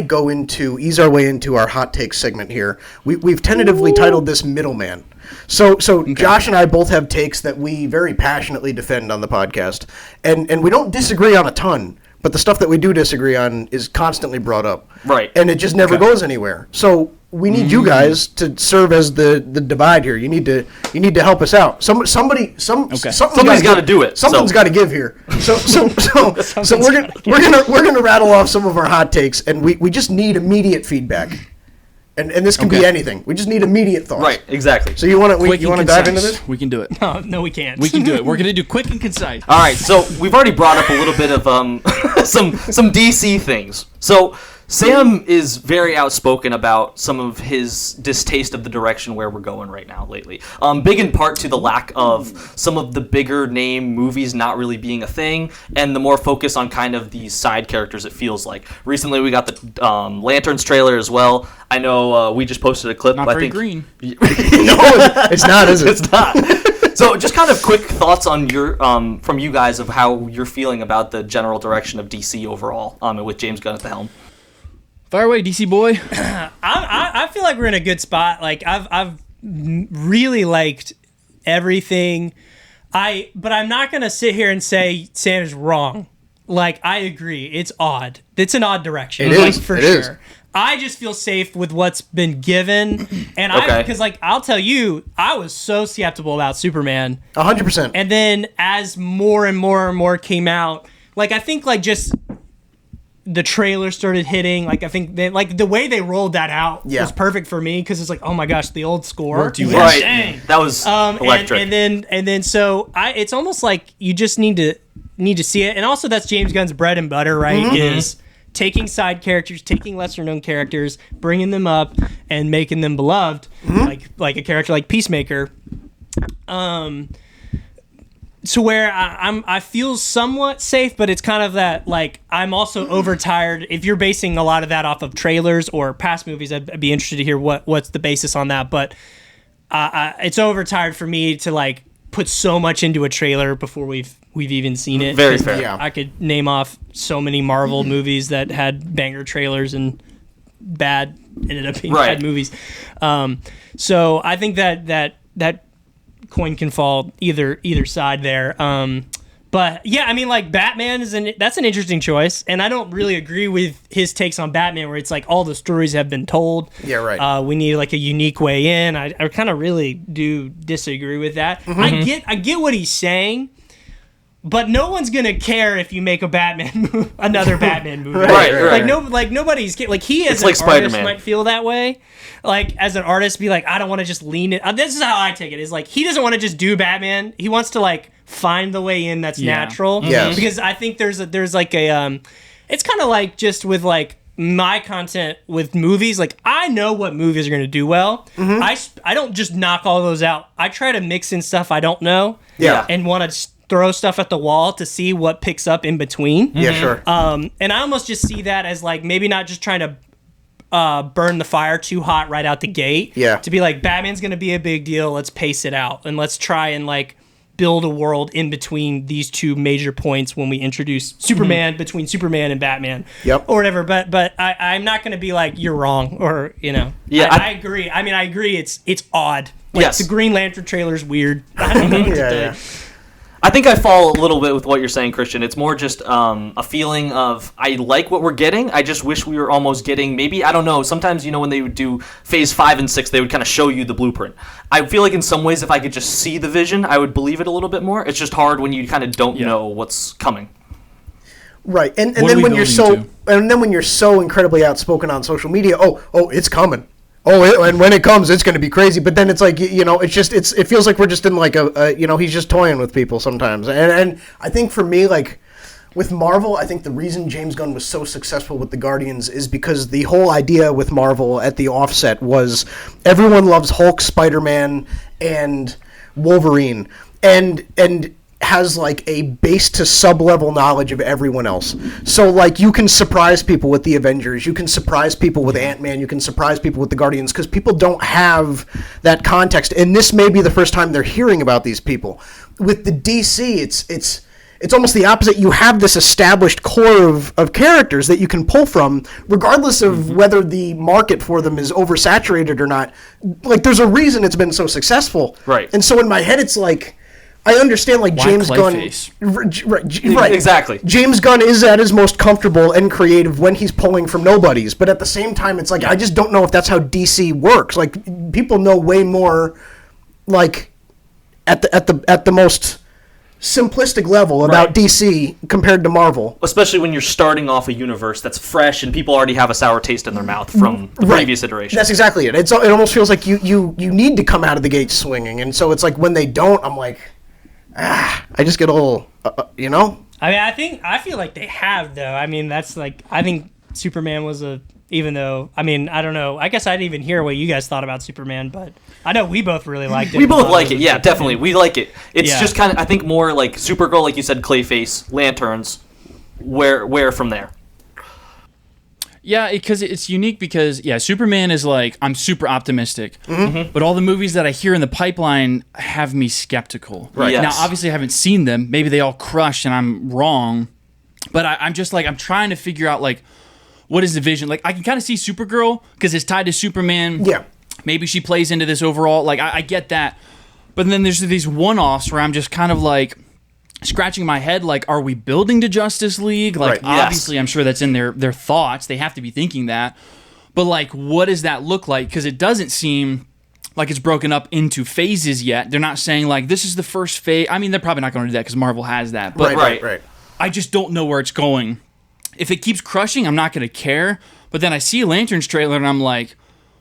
to ease our way into our hot take segment here. We've tentatively titled this Middleman. So Josh and I both have takes that we very passionately defend on the podcast, and we don't disagree on a ton. But the stuff that we do disagree on is constantly brought up. Right. And it just never goes anywhere. So we need you guys to serve as the divide here. You need to help us out. Somebody's got to do it. Something's got to give here. So we're gonna rattle off some of our hot takes, and we just need immediate feedback. And this can be anything. We just need immediate thoughts. Right, exactly. So you want to dive into this? We can do it. No, we can't. We can do it. We're going to do quick and concise. All right, so we've already brought up a little bit of some DC things. So Sam is very outspoken about some of his distaste of the direction where we're going right now lately. Big in part to the lack of some of the bigger name movies not really being a thing, and the more focus on kind of these side characters, it feels like. Recently we got the Lanterns trailer as well. I know we just posted a clip. Not very green. No, it's not, is it? It's not. So just kind of quick thoughts on your from you guys of how you're feeling about the general direction of DC overall, with James Gunn at the helm. Fire away, DC boy. I feel like we're in a good spot. Like I've really liked everything. But I'm not gonna sit here and say Sam is wrong. Like I agree, it's odd. It's an odd direction. It is for it sure. Is. I just feel safe with what's been given, and because like I'll tell you, I was so skeptical about Superman. 100%. And then as more and more and more came out, like I think like just the trailer started hitting. Like I think like the way they rolled that out was perfect for me because it's like, oh my gosh, the old score. Right. Dang. That was electric. And then so it's almost like you just need to see it. And also that's James Gunn's bread and butter, right? Mm-hmm. Is taking side characters, taking lesser known characters, bringing them up and making them beloved, like a character like Peacemaker. to where I feel somewhat safe, but it's kind of that, like, I'm also overtired. If you're basing a lot of that off of trailers or past movies, I'd be interested to hear what's the basis on that. But it's overtired for me to, like, put so much into a trailer before we've even seen it. Very fair. Yeah. I could name off so many Marvel movies that had banger trailers and ended up being bad movies. So I think that coin can fall either side there. But yeah, I mean, like, Batman that's an interesting choice, and I don't really agree with his takes on Batman, where it's like all the stories have been told. Yeah, right. We need like a unique way in. I kind of really do disagree with that. Mm-hmm. I get what he's saying, but no one's gonna care if you make a another Batman movie. Right. Like nobody's like he as it's an like artist Spider-Man. might feel that way. Like, as an artist, be like, I don't want to just lean it. This is how I take it. Is like, he doesn't want to just do Batman. He wants to, like, find the way in that's natural. Yes. Because I think there's like a it's kind of like just with like my content with movies. Like, I know what movies are going to do well. Mm-hmm. I don't just knock all those out. I try to mix in stuff I don't know. Yeah. And want to throw stuff at the wall to see what picks up in between. Yeah, sure. And I almost just see that as like maybe not just trying to burn the fire too hot right out the gate. Yeah. To be like, Batman's going to be a big deal. Let's pace it out. And let's try and like build a world in between these two major points when we introduce Superman, between Superman and Batman. Yep. Or whatever. But I'm not going to be like, you're wrong. Or, you know. Yeah, I agree. I mean, I agree. It's odd. Like, Yes. the Green Lantern trailer's weird. I don't know what to tell you. I think I fall a little bit with what you're saying, Christian. It's more just a feeling of, I like what we're getting. I just wish we were almost getting, maybe, I don't know, sometimes, when they would do phase 5 and 6, they would kind of show you the blueprint. I feel like in some ways, if I could just see the vision, I would believe it a little bit more. It's just hard when you kind of don't know what's coming. Right. And What are then we when you're building so incredibly outspoken on social media, oh, it's coming. And when it comes, it's going to be crazy. But then it's like, it feels like we're just in like he's just toying with people sometimes. And I think for me, like, with Marvel, I think the reason James Gunn was so successful with the Guardians is because the whole idea with Marvel at the offset was everyone loves Hulk, Spider-Man, and Wolverine. And has like a base to sub-level knowledge of everyone else. So like you can surprise people with the Avengers, you can surprise people with Ant-Man, you can surprise people with the Guardians, because people don't have that context. And this may be the first time they're hearing about these people. With the DC, it's almost the opposite. You have this established core of characters that you can pull from, regardless of whether the market for them is oversaturated or not. Like, there's a reason it's been so successful. Right. And so in my head, it's like, I understand, like, Why James Gunn. Right. Exactly. James Gunn is at his most comfortable and creative when he's pulling from nobodies, but at the same time, it's like I just don't know if that's how DC works. Like, people know way more, like, at the most simplistic level about DC compared to Marvel. Especially when you're starting off a universe that's fresh and people already have a sour taste in their mouth from the previous iteration. That's exactly it. It almost feels like you need to come out of the gate swinging, and so it's like when they don't, I'm like, I just get a little, I mean, I feel like they have, though. I mean, that's like, I think Superman was even though, I mean, I don't know. I guess I didn't even hear what you guys thought about Superman, but I know we both really liked it. We both like it, yeah, definitely. We like it. It's Yeah. just kind of, I think, more like Supergirl, like you said, Clayface, Lanterns, where from there? Yeah, because it's unique because, Superman is like, I'm super optimistic. But all the movies that I hear in the pipeline have me skeptical. Right. Yes. Now, obviously, I haven't seen them. Maybe they all crushed and I'm wrong. But I'm just like, I'm trying to figure out, like, what is the vision? Like, I can kind of see Supergirl because it's tied to Superman. Yeah. Maybe she plays into this overall. Like, I get that. But then there's these one-offs where I'm just kind of like, scratching my head, like, are we building to Justice League? Like, Right, yes. obviously, I'm sure that's in their thoughts. They have to be thinking that. But, like, what does that look like? Because it doesn't seem like it's broken up into phases yet. They're not saying, like, this is the first phase. I mean, they're probably not going to do that because Marvel has that. But Right. I just don't know where it's going. If it keeps crushing, I'm not going to care. But then I see Lantern's trailer, and I'm like,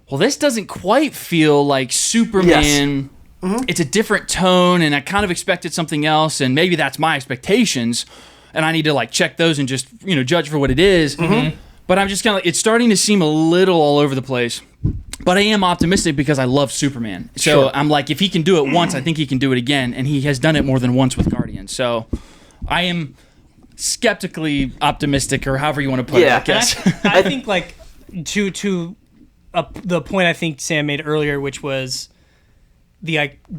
well, this doesn't quite feel like Superman. Yes. It's a different tone, and I kind of expected something else, and maybe that's my expectations, and I need to like check those and just judge for what it is. But I'm just kind of like, it's starting to seem a little all over the place. But I am optimistic because I love Superman. So Sure. I'm like, if he can do it once, I think he can do it again, and he has done it more than once with Guardians. opinion. So I am skeptically optimistic, or however you want to put it. I guess. I think like to the point I think Sam made earlier, which was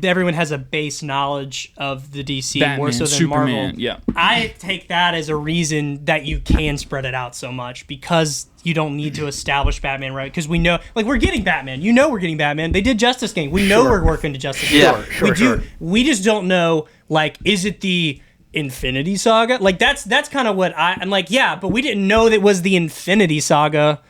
everyone has a base knowledge of the DC Batman, more so than Superman, Marvel. yeah. I take that as a reason that you can spread it out so much, because you don't need to establish Batman, right? Because we know, like, we're getting Batman. You know, we're getting Batman. They did Justice League. We know we're working to Justice League. Yeah, sure. We just don't know, like, is it the Infinity Saga? Like, that's kind of what I'm like. Yeah, but we didn't know that it was the Infinity Saga,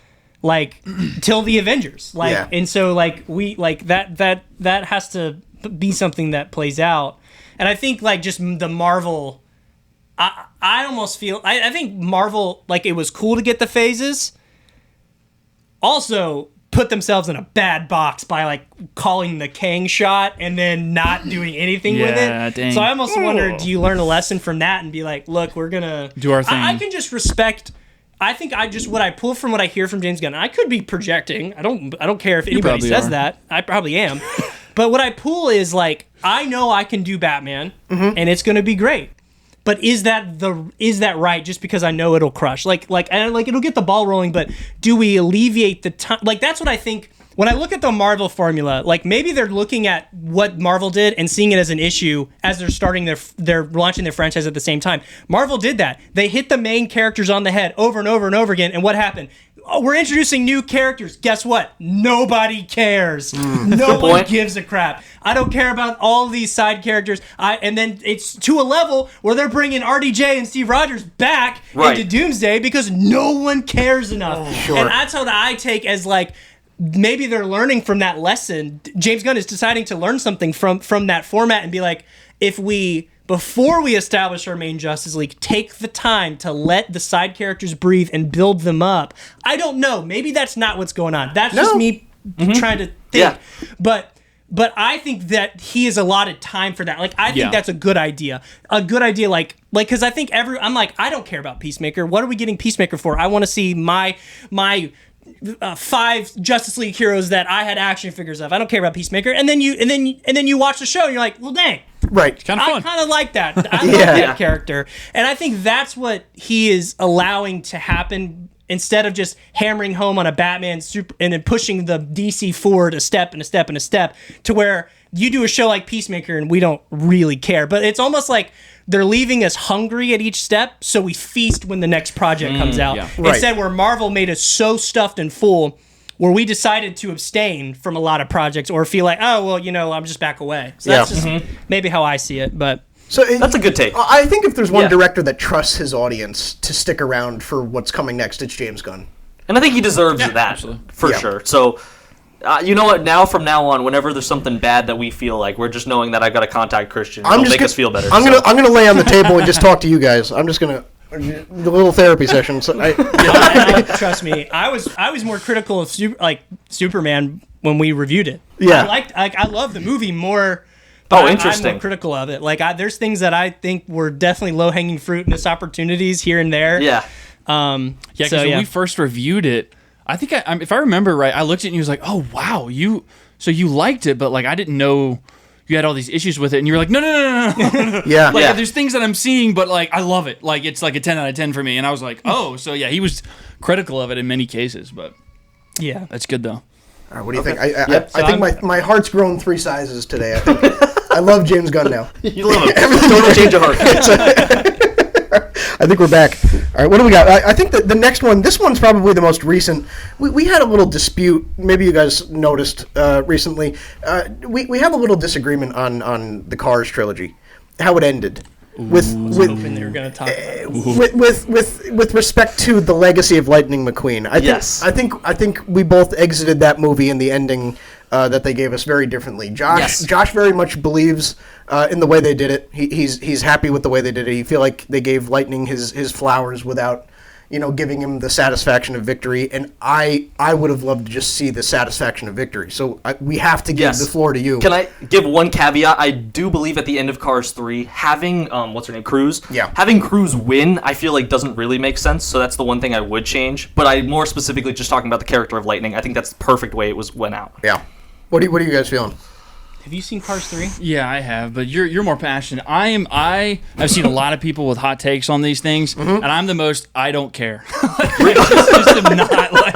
like, till the Avengers. Like, and so like we like that has to be something that plays out. And I think like just the Marvel, I almost feel I think Marvel, like, it was cool to get the phases. Also put themselves in a bad box by like calling the Kang shot and then not doing anything with it. Dang. So I almost wonder, do you learn a lesson from that and be like, look, we're gonna do our thing? I can just respect. I think what I pull from what I hear from James Gunn. I could be projecting. I don't care if anybody says that. I probably am. But what I pull is like, I know I can do Batman, and it's gonna be great. But is that right? Just because I know it'll crush, like it'll get the ball rolling. But do we alleviate the time? Like, that's what I think when I look at the Marvel formula. Like, maybe they're looking at what Marvel did and seeing it as an issue as they're starting they're launching their franchise at the same time. Marvel did that. They hit the main characters on the head over and over and over again. And what happened? Oh, we're introducing new characters. Guess what? Nobody cares. No one gives a crap. I don't care about all these side characters. And then it's to a level where they're bringing RDJ and Steve Rogers back into Doomsday because no one cares enough. And that's what I take as like, maybe they're learning from that lesson. James Gunn is deciding to learn something from that format and be like, if we, before we establish our main Justice League, take the time to let the side characters breathe and build them up. I don't know. Maybe that's not what's going on. That's just me trying to think. Yeah. But I think that he has allotted time for that. Like, I think that's a good idea. A good idea, like, because I think I'm like, I don't care about Peacemaker. What are we getting Peacemaker for? I want to see my 5 Justice League heroes that I had action figures of. I don't care about Peacemaker. And then you watch the show and you're like, well, dang. Right. Kind of fun. I kind of like that. I love that character. And I think that's what he is allowing to happen, instead of just hammering home on a Batman and then pushing the DC forward a step and a step and a step, to where you do a show like Peacemaker and we don't really care. But it's almost like they're leaving us hungry at each step, so we feast when the next project comes out. Yeah. Instead, where Marvel made us so stuffed and full, where we decided to abstain from a lot of projects or feel like, oh, well, I'm just back away. So that's just maybe how I see it. But so that's a good take. I think if there's one director that trusts his audience to stick around for what's coming next, it's James Gunn. And I think he deserves that, for sure. So, you know what? From now on, whenever there's something bad that we feel like, we're just knowing that I've got to contact Christian. It'll make us feel better. I'm gonna lay on the table and just talk to you guys. I'm just gonna the little therapy session. So trust me, I was more critical of Superman when we reviewed it. Yeah, I love the movie more. But interesting. I'm more critical of it. Like, there's things that I think were definitely low-hanging fruit, missed opportunities here and there. Yeah. Because when we first reviewed it, I think if I remember right, I looked at it and you was like, "Oh wow, you liked it, but like I didn't know you had all these issues with it." And you were like, "No." Yeah. Like there's things that I'm seeing, but like I love it. Like it's like a 10 out of 10 for me. And I was like, "Oh, so yeah, he was critical of it in many cases, but yeah, that's good though." All right, what do you think? I think my heart's grown 3 sizes today. I think I love James Gunn now. You love him. Total change of heart. I think we're back. All right, what do we got? I think that the next one, this one's probably the most recent. We had a little dispute. Maybe you guys noticed recently. We have a little disagreement on the Cars trilogy, how it ended. Hoping they were going to talk about with respect to the legacy of Lightning McQueen. I think we both exited that movie in the ending that they gave us very differently. Josh very much believes in the way they did it. He's happy with the way they did it. He feel like they gave Lightning his flowers without giving him the satisfaction of victory. And I would have loved to just see the satisfaction of victory. So we have to give the floor to you. Can I give one caveat? I do believe at the end of Cars 3, having what's her name, Cruz. Yeah. Having Cruz win, I feel like doesn't really make sense. So that's the one thing I would change. But I more specifically just talking about the character of Lightning. I think that's the perfect way it went out. Yeah. What are you guys feeling? Have you seen Cars 3? Yeah, I have, but you're more passionate. I've seen a lot of people with hot takes on these things, and I'm the most I don't care. I just am not like.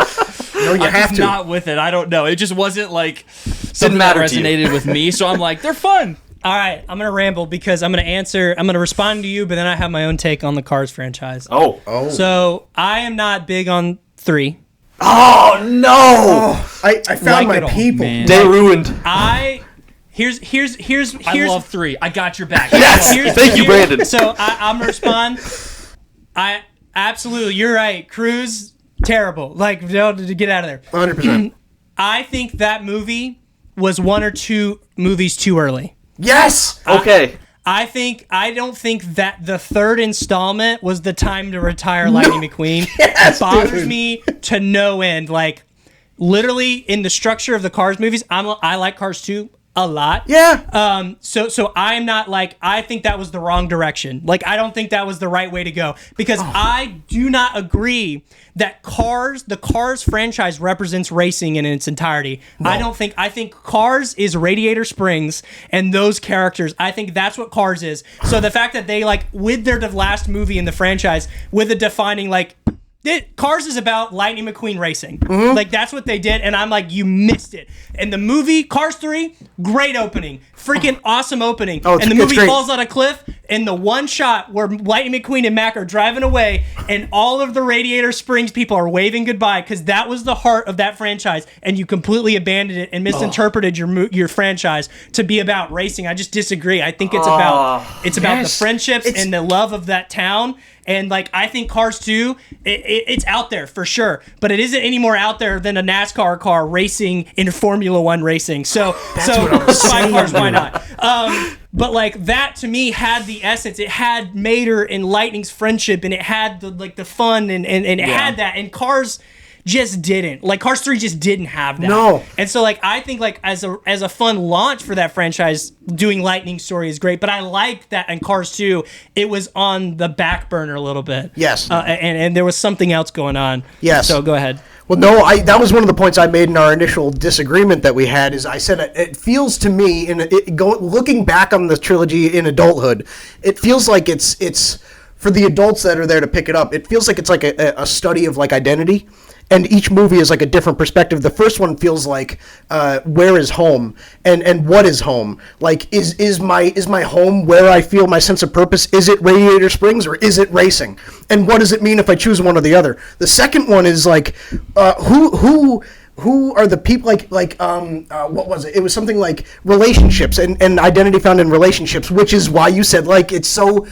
No, you have to. Not with it. I don't know. It just wasn't like something Didn't matter that to you. resonated with me. So I'm like, they're fun. All right, I'm going to ramble because I'm going to respond to you, but then I have my own take on the Cars franchise. Oh. So I am not big on 3. Oh no! I found Like my it all, people. man. Day ruined. Here's I love 3. I got your back. Yes. Thank you, Brandon. So I'm gonna respond. I absolutely, you're right. Cruise, terrible. Like, to get out of there. 100%. I think that movie was 1 or 2 movies too early. Yes. Okay. I don't think that the 3rd installment was the time to retire Lightning McQueen. Yes, it bothers dude. me to no end. Like, literally in the structure of the Cars movies, I like Cars 2 a lot. Yeah. So I'm not like, I think that was the wrong direction. Like, I don't think that was the right way to go because I do not agree that the Cars franchise represents racing in its entirety. No. I think Cars is Radiator Springs and those characters. I think that's what Cars is. So the fact that they like with their last movie in the franchise with a defining like, Cars is about Lightning McQueen racing. Like, that's what they did, and I'm like, you missed it. And the movie, Cars 3, great opening. Freaking awesome opening. Oh, and the it's movie great. falls on a cliff, and the one shot where Lightning McQueen and Mac are driving away, and all of the Radiator Springs people are waving goodbye, because that was the heart of that franchise, and you completely abandoned it and misinterpreted your franchise to be about racing. I just disagree. I think it's about the friendships and the love of that town. And like, I think Cars 2, it's out there for sure, but it isn't any more out there than a NASCAR car racing in Formula One racing. So Spy Cars, why not? But like, that to me had the essence. It had Mater and Lightning's friendship, and it had the fun, and it had that. And Cars just didn't. Like, Cars 3 just didn't have that. No. And so like, I think like as a fun launch for that franchise, doing Lightning's story is great, but I like that in Cars 2, it was on the back burner a little bit. Yes. And there was something else going on. Yes. So go ahead. Well, no, that was one of the points I made in our initial disagreement that we had. Is I said it feels to me, looking back on the trilogy in adulthood, it feels like it's for the adults that are there to pick it up. It feels like it's like a study of like identity. And each movie is like a different perspective. The first one feels like where is home and what is home? Like is my home where I feel my sense of purpose? Is it Radiator Springs or is it racing? And what does it mean if I choose one or the other? The second one is like who are the people what was it? It was something like relationships and identity found in relationships, which is why you said like it's so.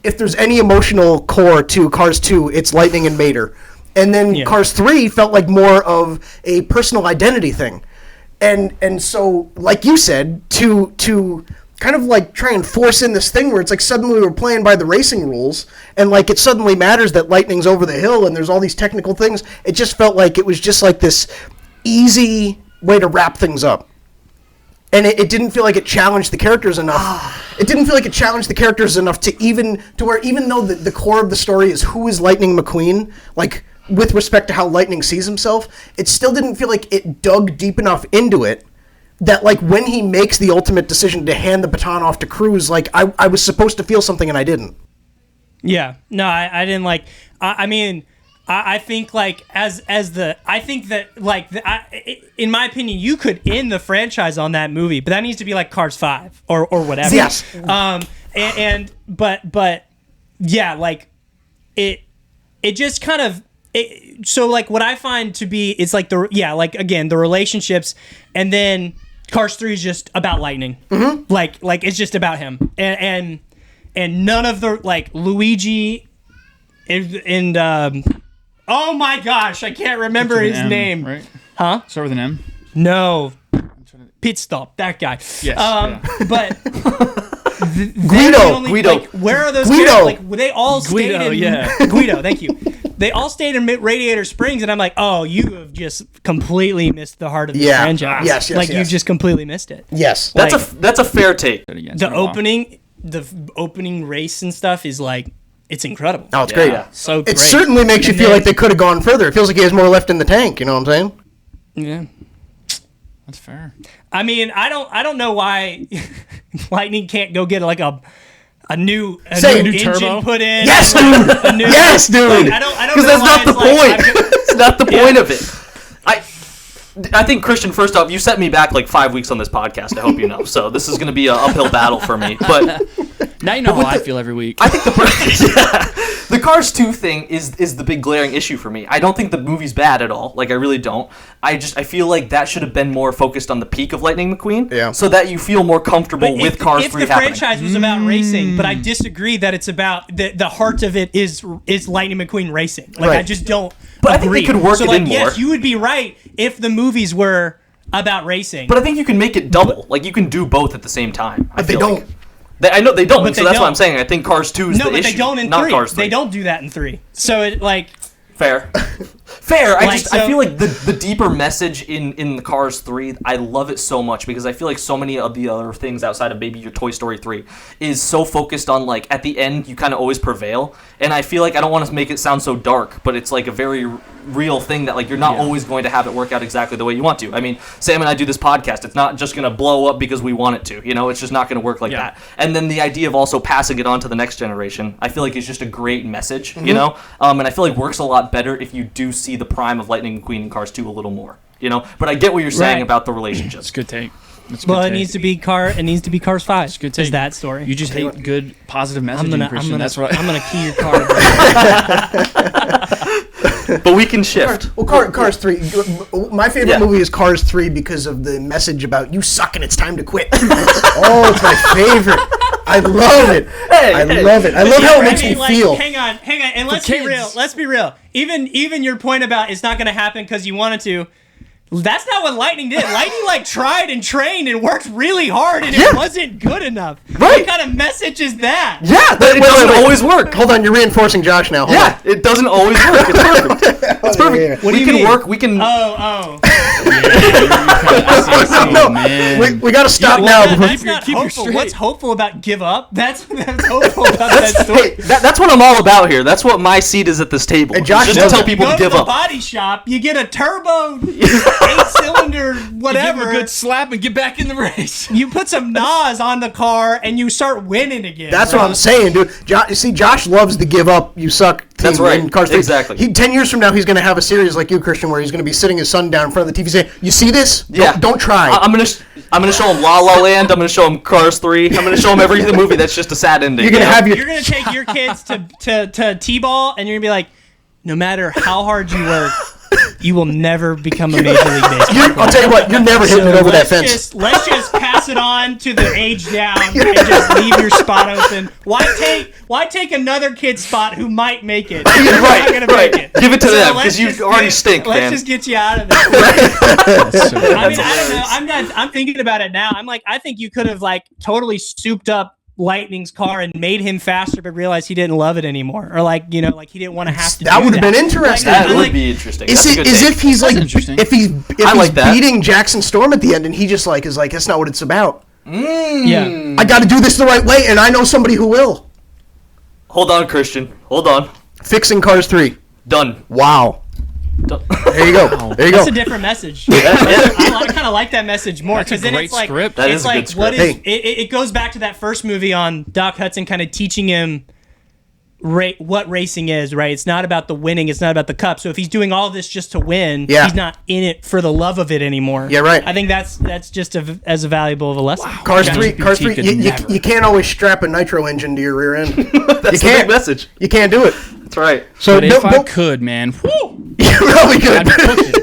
If there's any emotional core to Cars 2, it's Lightning and Mater. And then Cars 3 felt like more of a personal identity thing. And so, like you said, to kind of like try and force in this thing where it's like suddenly we're playing by the racing rules, and like it suddenly matters that Lightning's over the hill and there's all these technical things. It just felt like it was just like this easy way to wrap things up. And it didn't feel like it challenged the characters enough. It didn't feel like it challenged the characters enough to where even though the core of the story is who is Lightning McQueen, like with respect to how Lightning sees himself, it still didn't feel like it dug deep enough into it that like when he makes the ultimate decision to hand the baton off to Cruz, like I was supposed to feel something and I didn't. Yeah. No, I didn't like. I mean, I think like I think that like in my opinion, you could end the franchise on that movie, but that needs to be like Cars 5 or whatever. Yes. But yeah, like it just kind of. So like what I find to be it's like the relationships, and then Cars 3 is just about Lightning. Mm-hmm. Like it's just about him, and none of the like Luigi and oh my gosh, I can't remember his name. Right? Huh? Start with an M. No. Pit Stop, that guy. Yes. But Guido. Like, where are those Guido. characters? Like, they all stayed Guido, in yeah. Guido, thank you. They all stayed in Radiator Springs, and I'm like, oh, you have just completely missed the heart of the franchise. Yes, like you just completely missed it. Yes. That's a fair take. The opening race and stuff is like, it's incredible. Oh, it's great. So great. It certainly makes you feel like they could have gone further. It feels like he has more left in the tank, you know what I'm saying? Yeah. That's fair. I mean, I don't know why Lightning can't go get like a new engine turbo? put in. Yes, dude. Yes, dude. Like, I don't Because that's not the point. Like, It's not the point of it. I think, Christian, first off, you set me back like 5 weeks on this podcast, I hope you know. So this is going to be an uphill battle for me. But Now you know how I feel every week. I think the Cars 2 thing is the big glaring issue for me. I don't think the movie's bad at all. Like, I really don't. I feel like that should have been more focused on the peak of Lightning McQueen. Yeah. So that you feel more comfortable with Cars 3 if the happening. franchise was about racing, but I disagree that it's about the heart of it is Lightning McQueen racing. Like Right. I just don't. But I think they agree. could work so it like, in more. Yes, you would be right if the movies were about racing. But I think you can make it double. Like, you can do both at the same time. But they don't. I know they don't, But so they that's what don't. I'm saying. I think Cars 2 is no, the but issue, they don't in not 3. Cars 3. They don't do that in 3. So it like. Fair. Fair. I so- feel like the deeper message in the Cars 3, I love it so much because I feel like so many of the other things outside of maybe your Toy Story 3 is so focused on, like, at the end you kind of always prevail. And I feel like I don't want to make it sound so dark, but it's like a very real thing that, like, you're not always going to have it work out exactly the way you want to. I mean, Sam and I do this podcast. It's not just going to blow up because we want it to. You know, it's just not going to work like that. And then the idea of also passing it on to the next generation, I feel like is just a great message, you know? And I feel like works a lot better if you do see the prime of Lightning McQueen in Cars 2 a little more, you know? But I get what you're saying Right. about the relationships. It's a good take. It's a good Well, it take. needs to be Cars 5. It's a good Is take. that story? You just hate good, positive messaging, Christian. That's what I'm gonna key your car. But we can shift. Well, Cars 3. My favorite movie is Cars 3 because of the message about you suck and it's time to quit. Oh, it's my favorite. I love it. I love it. I love how it makes me feel. Hang on, and let's be kids. real. Let's be real. Even your point about it's not gonna happen because you wanted to. That's not what Lightning did. Lightning like tried and trained and worked really hard, and it wasn't good enough. Right. What kind of message is that? Yeah, it doesn't always work. Hold on, you're reinforcing Josh now. Hold Yeah, it doesn't always work. It's perfect. It's perfect. yeah. What do we you can mean? work. We can. Oh. No, man. we got to stop Well, now. that's your- not keep your hopeful. straight. What's hopeful about give up? That's hopeful about that story. Hey, that's what I'm all about here. That's what my seat is at this table. And Josh It's just to knows tell it. people Go to to give the up. body shop, you get a turbo 8-cylinder Give him whatever. a good slap and get back in the race. You put some NOS on the car and you start winning again. That's bro. what I'm saying, dude. You see, Josh loves the give up, you suck team That's right. in Cars 3. Exactly. 10 years from now, he's going to have a series like you, Christian, where he's going to be sitting his son down in front of the TV saying, you see this? Yeah. Don't try. I'm gonna show him La La Land. I'm gonna show him Cars 3. I'm gonna show him every movie that's just a sad ending. You're going to have your... You're gonna take your kids to T-ball and you're gonna be like, no matter how hard you work, you will never become a Major League Baseball player. I'll tell you what, you're never hitting it over that fence. Let's just pass it on to the age down and just leave your spot open. Why take another kid's spot who might make it? You're not gonna make it. Give it to them, let's 'cause you just already stink, Let's man. just get you out of there. I mean, I don't know. I'm thinking about it now. I'm like, I think you could have like totally souped up Lightning's car and made him faster, but realized he didn't love it anymore, or like he didn't want to have to. That do would have been interesting. That Like, would be interesting. Is That's a it good is take. if he's like interesting. if he's like that. beating Jackson Storm at the end and he just like is like that's not what it's about. Yeah. I got to do this the right way, and I know somebody who will. Hold on, Christian. Hold on. Fixing Cars 3. Done. Wow. Done. There you go. There you go. That's a different message. I kind of like that message more That's a because then great it's like script. That it's is a like good what script. is it goes back to that first movie on Doc Hudson, kind of teaching him what racing is. Right, it's not about the winning, it's not about the cup. So if he's doing all this just to win, Yeah. he's not in it for the love of it anymore. Yeah, right. I think that's just as valuable of a lesson. Cars Johnny 3. Cars 3. Boutique You, could you, never. you can't always strap a nitro engine to your rear end. That's You the big can't. message. You can't do it. That's right. So But if I build- could, man, whoo, you're really good. I'd be cooking.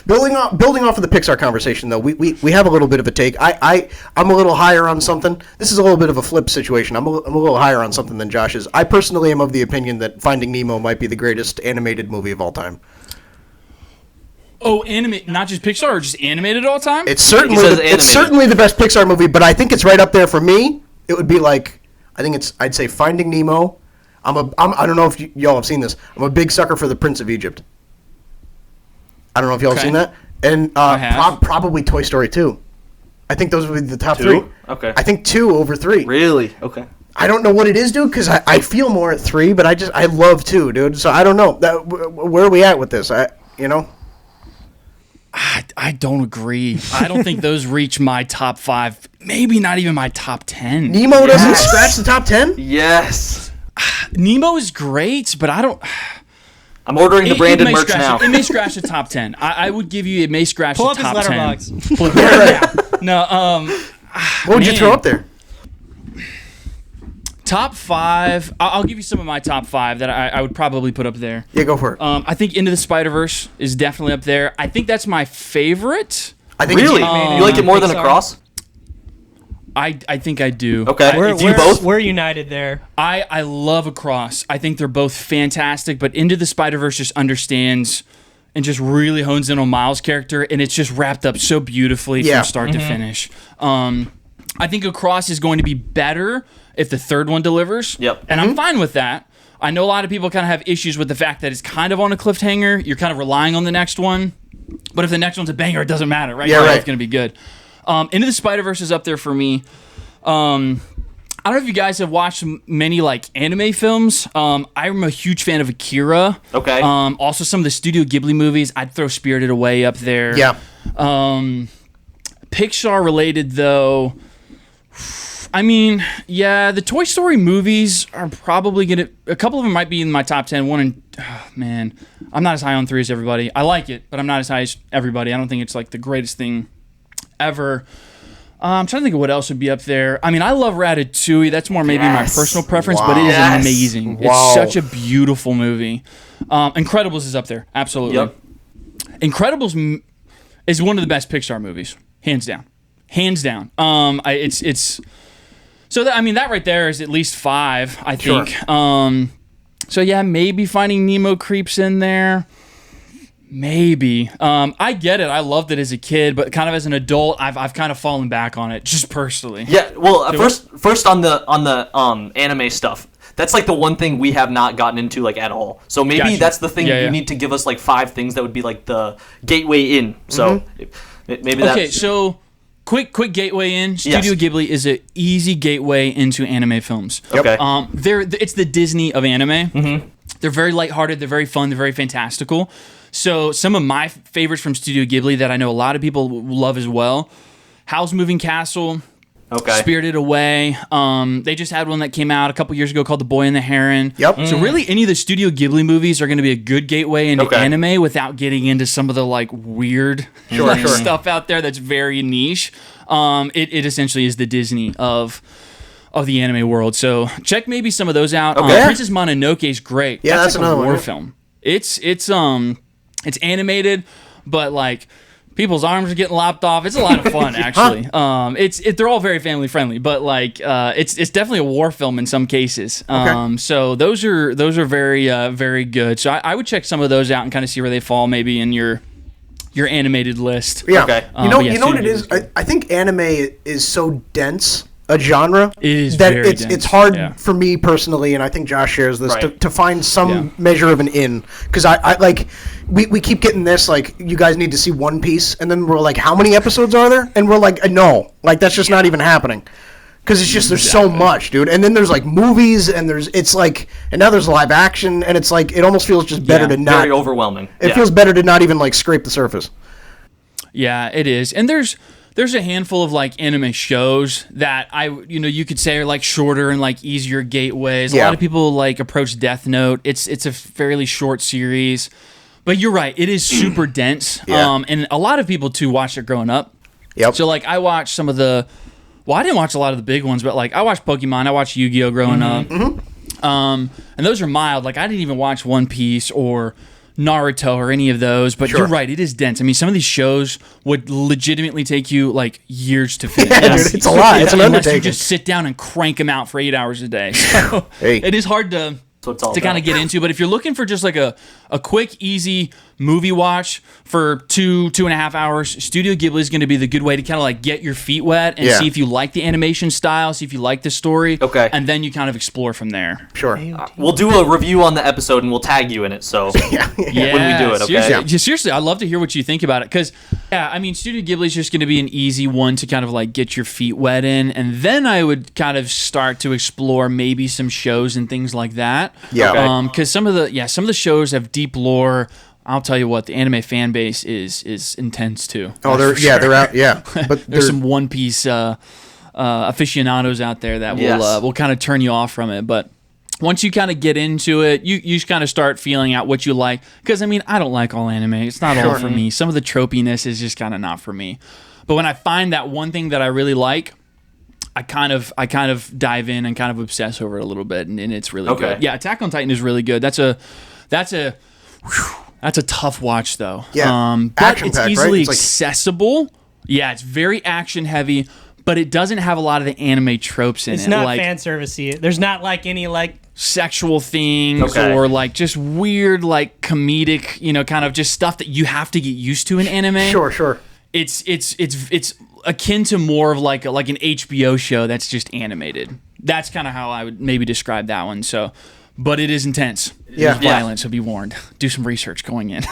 Building off of the Pixar conversation, though, we have a little bit of a take. I'm a little higher on something. This is a little bit of a flip situation. I'm a little higher on something than Josh is. I personally am of the opinion that Finding Nemo might be the greatest animated movie of all time. Oh, not just Pixar, or just animated all time? It's certainly says it's animated. certainly the best Pixar movie, but I think it's right up there for me. It would be like I'd say Finding Nemo. I don't know if y'all have seen this. I'm a big sucker for The Prince of Egypt. I don't know if y'all have Okay. seen that. And I have. probably Toy Story 2. I think those would be the top 2? three. Okay. I think 2 over 3. Really? Okay. I don't know what it is, dude, because I feel more at 3, but I love 2, dude. So I don't know. Where are we at with this? I don't agree. I don't think those reach my top 5. Maybe not even my top 10. Nemo doesn't scratch the top 10? Yes. Nemo is great, but I don't. I'm ordering the branded merch now. It may scratch the top 10. I would give you it may scratch Pull the up top his 10. Letterboxd. No, What would you throw up there? top 5. I'll give you some of my top 5 that I would probably put up there. Yeah, go for it. I think Into the Spider-Verse is definitely up there. I think that's my favorite. I think Really? You like it more than Pixar. Across? I think I do. Okay. Do you both? We're united there. I love Across. I think they're both fantastic, but Into the Spider-Verse just understands and just really hones in on Miles' character, and it's just wrapped up so beautifully from start to finish. I think Across is going to be better if the third one delivers. Yep. And I'm fine with that. I know a lot of people kind of have issues with the fact that it's kind of on a cliffhanger. You're kind of relying on the next one. But if the next one's a banger, it doesn't matter, right? Yeah, right. It's going to be good. Into the Spider-Verse is up there for me. I don't know if you guys have watched many like anime films. I'm a huge fan of Akira. Okay. Also some of the Studio Ghibli movies. I'd throw Spirited Away up there. Yeah. Pixar related though. I mean, yeah, the Toy Story movies are probably gonna. A couple of them might be in my top 10. Man, I'm not as high on 3 as everybody. I like it, but I'm not as high as everybody. I don't think it's like the greatest thing ever. I'm trying to think of what else would be up there. I mean, I love Ratatouille. That's more maybe my personal preference, but it is amazing. Wow. It's such a beautiful movie. Incredibles is up there, absolutely. Yep. Incredibles is one of the best Pixar movies, hands down. Hands down. That right there is at least 5, I think. Sure. So yeah, maybe Finding Nemo creeps in there. Maybe. I get it. I loved it as a kid, but kind of as an adult, I've kind of fallen back on it, just personally. Yeah. Well, first on the anime stuff. That's like the one thing we have not gotten into like at all. So maybe that's the thing you need to give us like 5 things that would be like the gateway in. So maybe that's... Okay, so quick gateway in. Studio Ghibli is an easy gateway into anime films. Okay. It's the Disney of anime. Mm-hmm. They're very lighthearted. They're very fun. They're very fantastical. So some of my favorites from Studio Ghibli that I know a lot of people love as well. Howl's Moving Castle. Okay. Spirited Away. They just had one that came out a couple years ago called The Boy and the Heron. Yep. So really any of the Studio Ghibli movies are going to be a good gateway into anime without getting into some of the like weird stuff out there that's very niche. It essentially is the Disney of the anime world. So check maybe some of those out. Okay. Princess Mononoke is great. Yeah, that's like another a war one. film. It's animated, but like people's arms are getting lopped off. It's a lot of fun, actually. They're all very family friendly, but like it's definitely a war film in some cases. So those are very very good. So I would check some of those out and kind of see where they fall, maybe in your animated list. Yeah. Okay. You know what it is? I think anime is so dense a genre It is that very it's dense, hard yeah. for me personally, and I think Josh shares this, Right. to find some measure of an in, because I like we keep getting this like, you guys need to see One Piece, and then we're like, how many episodes are there? And we're like, no, like that's just not even happening, because it's just there's so much, dude. And then there's like movies, and now there's live action, and it's like it almost feels just better to not. Very overwhelming. It feels better to not even like scrape the surface. Yeah, it is. And there's a handful of like anime shows that you could say are like shorter and like easier gateways. A lot of people like approach Death Note. It's a fairly short series, but you're right. It is super dense. Yeah. And a lot of people too watched it growing up. Yep. So like I watched some of I didn't watch a lot of the big ones, but like I watched Pokemon, I watched Yu-Gi-Oh growing up. Mm-hmm. And those are mild. Like I didn't even watch One Piece or Naruto or any of those, but you're right, it is dense. I mean, some of these shows would legitimately take you like years to finish. Yeah, dude, it's a lot. It's an unless you undertaking. just sit down and crank them out for 8 hours a day. So it is hard to kind of get into, but if you're looking for just like a quick, easy movie watch for 2.5 hours, Studio Ghibli is going to be the good way to kind of like get your feet wet and see if you like the animation style, see if you like the story, and then you kind of explore from there. Sure. We'll do a review on the episode and we'll tag you in it. So Yeah, when we do it, okay? Seriously, I'd love to hear what you think about it, because Studio Ghibli is just going to be an easy one to kind of like get your feet wet in, and then I would kind of start to explore maybe some shows and things like that. Yeah. Because some of the shows have deep lore. I'll tell you what, the anime fan base is intense too. Oh, they're out. Yeah, but there's some One Piece aficionados out there that will kind of turn you off from it. But once you kind of get into it, you just kind of start feeling out what you like. Because I mean, I don't like all anime. It's not all for me. Some of the tropiness is just kind of not for me. But when I find that one thing that I really like, I kind of dive in and kind of obsess over it a little bit, and it's really good. Yeah, Attack on Titan is really good. That's a tough watch though. Yeah, but it's easily accessible. Yeah, it's very action heavy, but it doesn't have a lot of the anime tropes in it. It's not fan servicey. There's not like any sexual things or like just weird like comedic, kind of just stuff that you have to get used to in anime. Sure. It's akin to more of like an HBO show that's just animated. That's kind of how I would maybe describe that one. So, but it is intense. It is violent, so be warned. Do some research going in.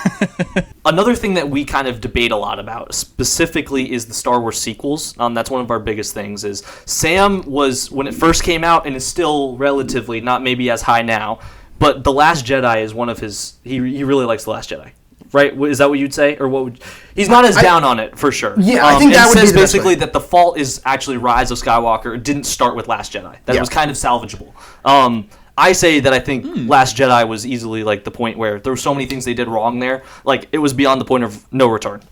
Another thing that we kind of debate a lot about specifically is the Star Wars sequels. That's one of our biggest things. Is Sam was, when it first came out, and is still relatively not maybe as high now, but The Last Jedi is one of his. He really likes The Last Jedi. Right? Is that what you'd say, or what? He's not as down on it for sure. Yeah, I think that would says be basically that the fault is actually Rise of Skywalker. It didn't start with Last Jedi. That was kind of salvageable. I say that I think Last Jedi was easily like the point where there were so many things they did wrong there. Like it was beyond the point of no return.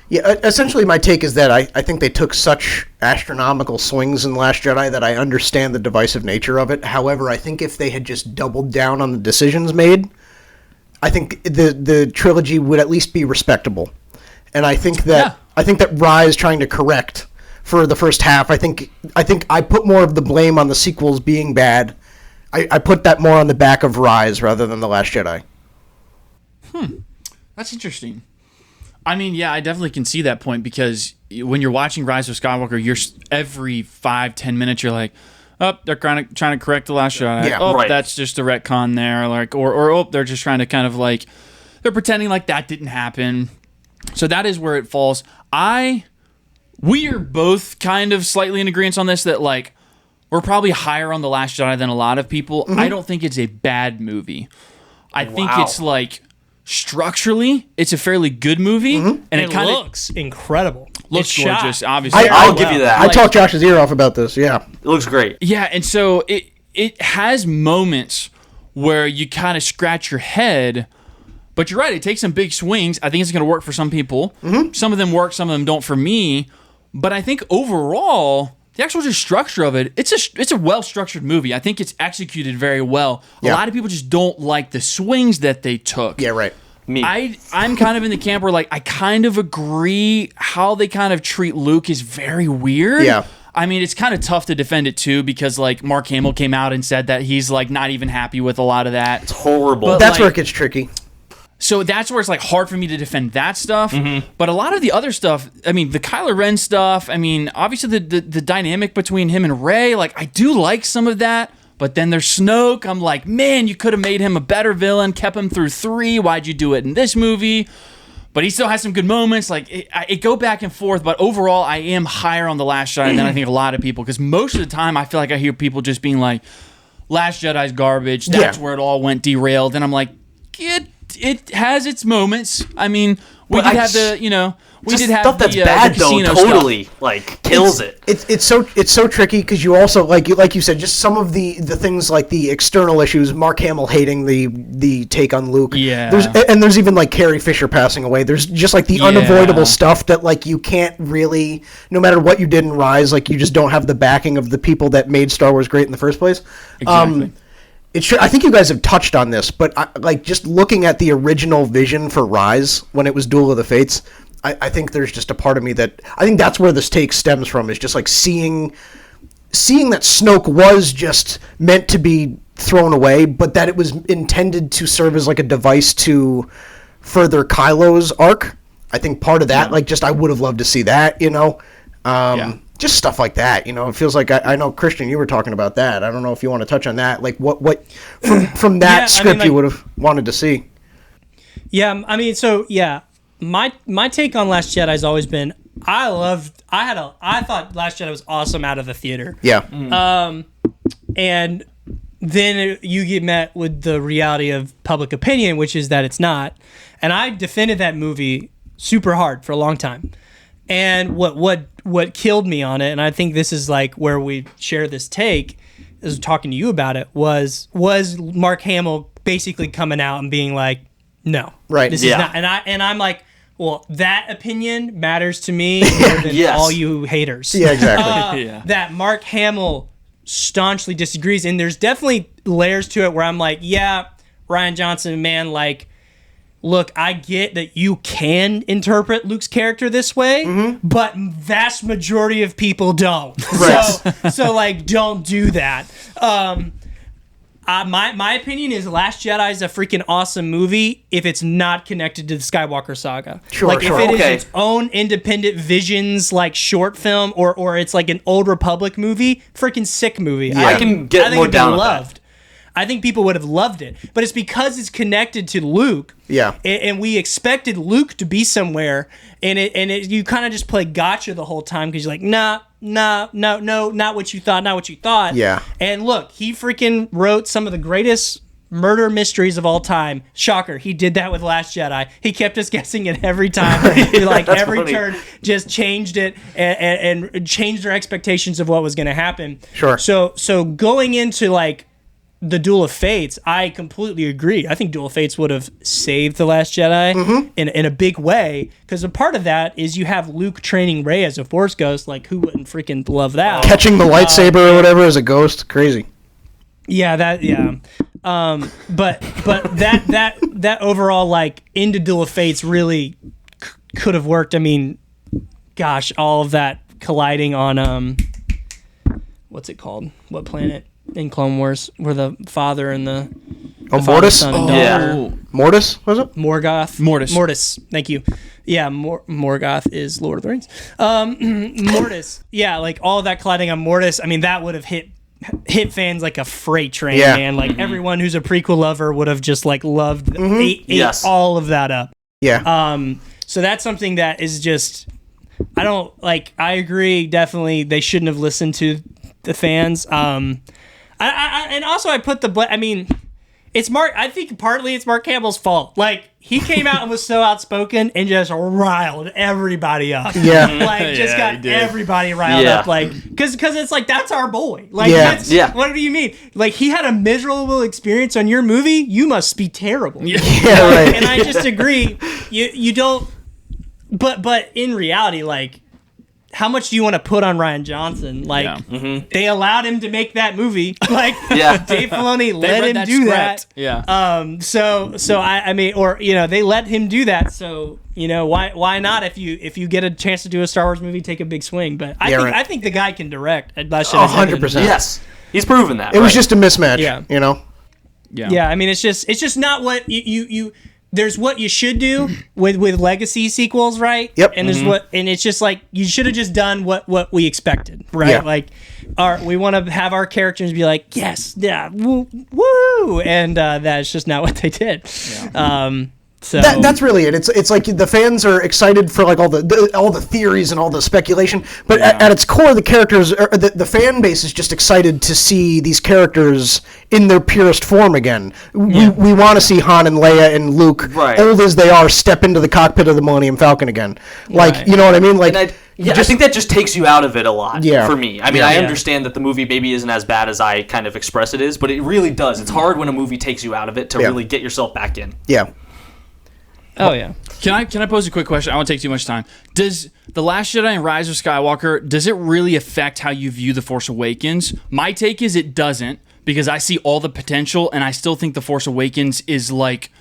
Yeah, essentially my take is that I think they took such astronomical swings in Last Jedi that I understand the divisive nature of it. However, I think if they had just doubled down on the decisions made, I think the trilogy would at least be respectable. And I think that Rise trying to correct for the first half, I think I put more of the blame on the sequels being bad. I put that more on the back of Rise rather than The Last Jedi. That's interesting. I mean, yeah, I definitely can see that point because when you're watching Rise of Skywalker, you're every 5-10 minutes you're like, oh, they're trying to correct The Last Jedi. Yeah, that's just a retcon there, like, or they're just trying to kind of like, they're pretending like that didn't happen. So that is where it falls. We are both kind of slightly in agreement on this that like. We're probably higher on The Last Jedi than a lot of people. I don't think it's a bad movie. I think it's like structurally, it's a fairly good movie, and it kind of looks incredible. Looks gorgeous, obviously. I'll give you that. I talked Josh's ear off about this. Yeah, it looks great. Yeah, and so it has moments where you kind of scratch your head. But you're right. It takes some big swings. I think it's going to work for some people. Some of them work. Some of them don't for me. But I think overall, the actual just structure of it, it's a well-structured movie. I think it's executed very well. A lot of people just don't like the swings that they took. Yeah, right. Me. I'm kind of in the camp where like I kind of agree how they kind of treat Luke is very weird. Yeah. I mean, it's kind of tough to defend it too because like Mark Hamill came out and said that he's like not even happy with a lot of that. It's horrible. But that's where it gets tricky. So that's where it's like hard for me to defend that stuff. But a lot of the other stuff, I mean, the Kylo Ren stuff, I mean, obviously the dynamic between him and Rey, like I do like some of that. But then there's Snoke. I'm like, man, you could have made him a better villain, kept him through 3. Why'd you do it in this movie? But he still has some good moments. Like it go back and forth. But overall, I am higher on The Last Jedi than I think a lot of people. Because most of the time, I feel like I hear people just being like, Last Jedi's garbage. That's where it all went derailed. And I'm like, it has its moments. I mean, we did have the, we did have stuff that's bad though. Totally, like kills it. It's so tricky because you also like you said, just some of the things like the external issues. Mark Hamill hating the take on Luke. Yeah. There's even like Carrie Fisher passing away. There's just like the unavoidable stuff that like you can't really, no matter what you did in Rise, like you just don't have the backing of the people that made Star Wars great in the first place. Exactly. I think you guys have touched on this, but like just looking at the original vision for Rise when it was Duel of the Fates, I think there's just a part of me that I think that's where this take stems from, is just like seeing that Snoke was just meant to be thrown away, but that it was intended to serve as like a device to further Kylo's arc. I think part of that, like just I would have loved to see that, just stuff like that, it feels like I know, Christian, you were talking about that. I don't know if you want to touch on that, like what from that script you would have wanted to see. Yeah, I mean, so yeah, my take on Last Jedi has always been I thought Last Jedi was awesome out of the theater. Yeah. And then you get met with the reality of public opinion, which is that it's not. And I defended that movie super hard for a long time. And what killed me on it, and I think this is like where we share this take, is talking to you about it, was Mark Hamill basically coming out and being like, no, Right. this is not. And I'm like, well, that opinion matters to me more than all you haters. Yeah, exactly. That Mark Hamill staunchly disagrees, and there's definitely layers to it where I'm like, yeah, Rian Johnson, man, like, look, I get that you can interpret Luke's character this way, but vast majority of people don't. Right. So like, don't do that. My opinion is Last Jedi is a freaking awesome movie if it's not connected to the Skywalker saga. Sure, like sure. if it is Okay. its own independent Visions like short film or it's like an Old Republic movie, freaking sick movie. I can get think more it'd be down with that. loved. I think people would have loved it, but it's because it's connected to Luke. Yeah. And we expected Luke to be somewhere, and you kind of just play gotcha the whole time because you're like, no, not what you thought. Yeah. And look, he freaking wrote some of the greatest murder mysteries of all time. Shocker, he did that with Last Jedi. He kept us guessing it every time. Like every funny. turn, just changed it and changed our expectations of what was going to happen. Sure. So going into like the Duel of Fates, I completely agree. I think Duel of Fates would have saved The Last Jedi in a big way, because a part of that is you have Luke training Rey as a Force ghost. Like, who wouldn't freaking love that? Catching the lightsaber or whatever as a ghost, crazy. Yeah, but that overall, like, into Duel of Fates really could have worked. I mean, gosh, all of that colliding on what's it called? What planet in Clone Wars where the father and the father, Mortis? son, and Yeah. daughter. Mortis, was it? Mortis. Thank you. Yeah, Morgoth is Lord of the Rings. Mortis. Yeah, like all of that colliding on Mortis. I mean, that would have hit fans like a freight train, Yeah. man. Like everyone who's a prequel lover would have just like loved ate Yes. all of that up. Yeah. So that's something that is just, I don't like. I agree. Definitely, they shouldn't have listened to the fans. And also I put I mean, it's Mark. I think partly it's Mark Hamill's fault. Like, he came out and was so outspoken and just riled everybody up. Yeah. Like, just Yeah, he got did. everybody riled Yeah. up. Like, because it's like, that's our boy. Like, Yeah. that's, Yeah. what do you mean? Like, he had a miserable experience on your movie. You must be terrible. Yeah, right. And I just agree. You don't. But in reality, like, how much do you want to put on Rian Johnson? Like, Yeah. they allowed him to make that movie. Like, Yeah. Dave Filoni They let read him that do script. that. Yeah. So I mean, or they let him do that. So why not? If you get a chance to do a Star Wars movie, take a big swing. But I think the guy can direct. 100%. Yes. He's proven that. It was right? just a mismatch, Yeah. you know? Yeah, I mean, it's just not what you there's what you should do with legacy sequels, right? Yep. And there's and it's just like, you should have just done what we expected, right? Yeah. Like, we want to have our characters be like, yes, yeah, woo, and that's just not what they did. Yeah. So That's really it. It's like the fans are excited for like all the theories and all the speculation, but at its core, the characters, the fan base is just excited to see these characters in their purest form again. We want to see Han and Leia and Luke, Right. old as they are, step into the cockpit of the Millennium Falcon again. Like, Right. you know what I mean? Like, And I think that just takes you out of it a lot Yeah. for me. I mean, I understand that the movie maybe isn't as bad as I kind of express it is, but it really does. It's hard when a movie takes you out of it to Yeah. really get yourself back in. yeah. oh yeah. Can I pose a quick question? I won't take too much time. Does The Last Jedi and Rise of Skywalker, does it really affect how you view The Force Awakens? My take is it doesn't, because I see all the potential, and I still think The Force Awakens is like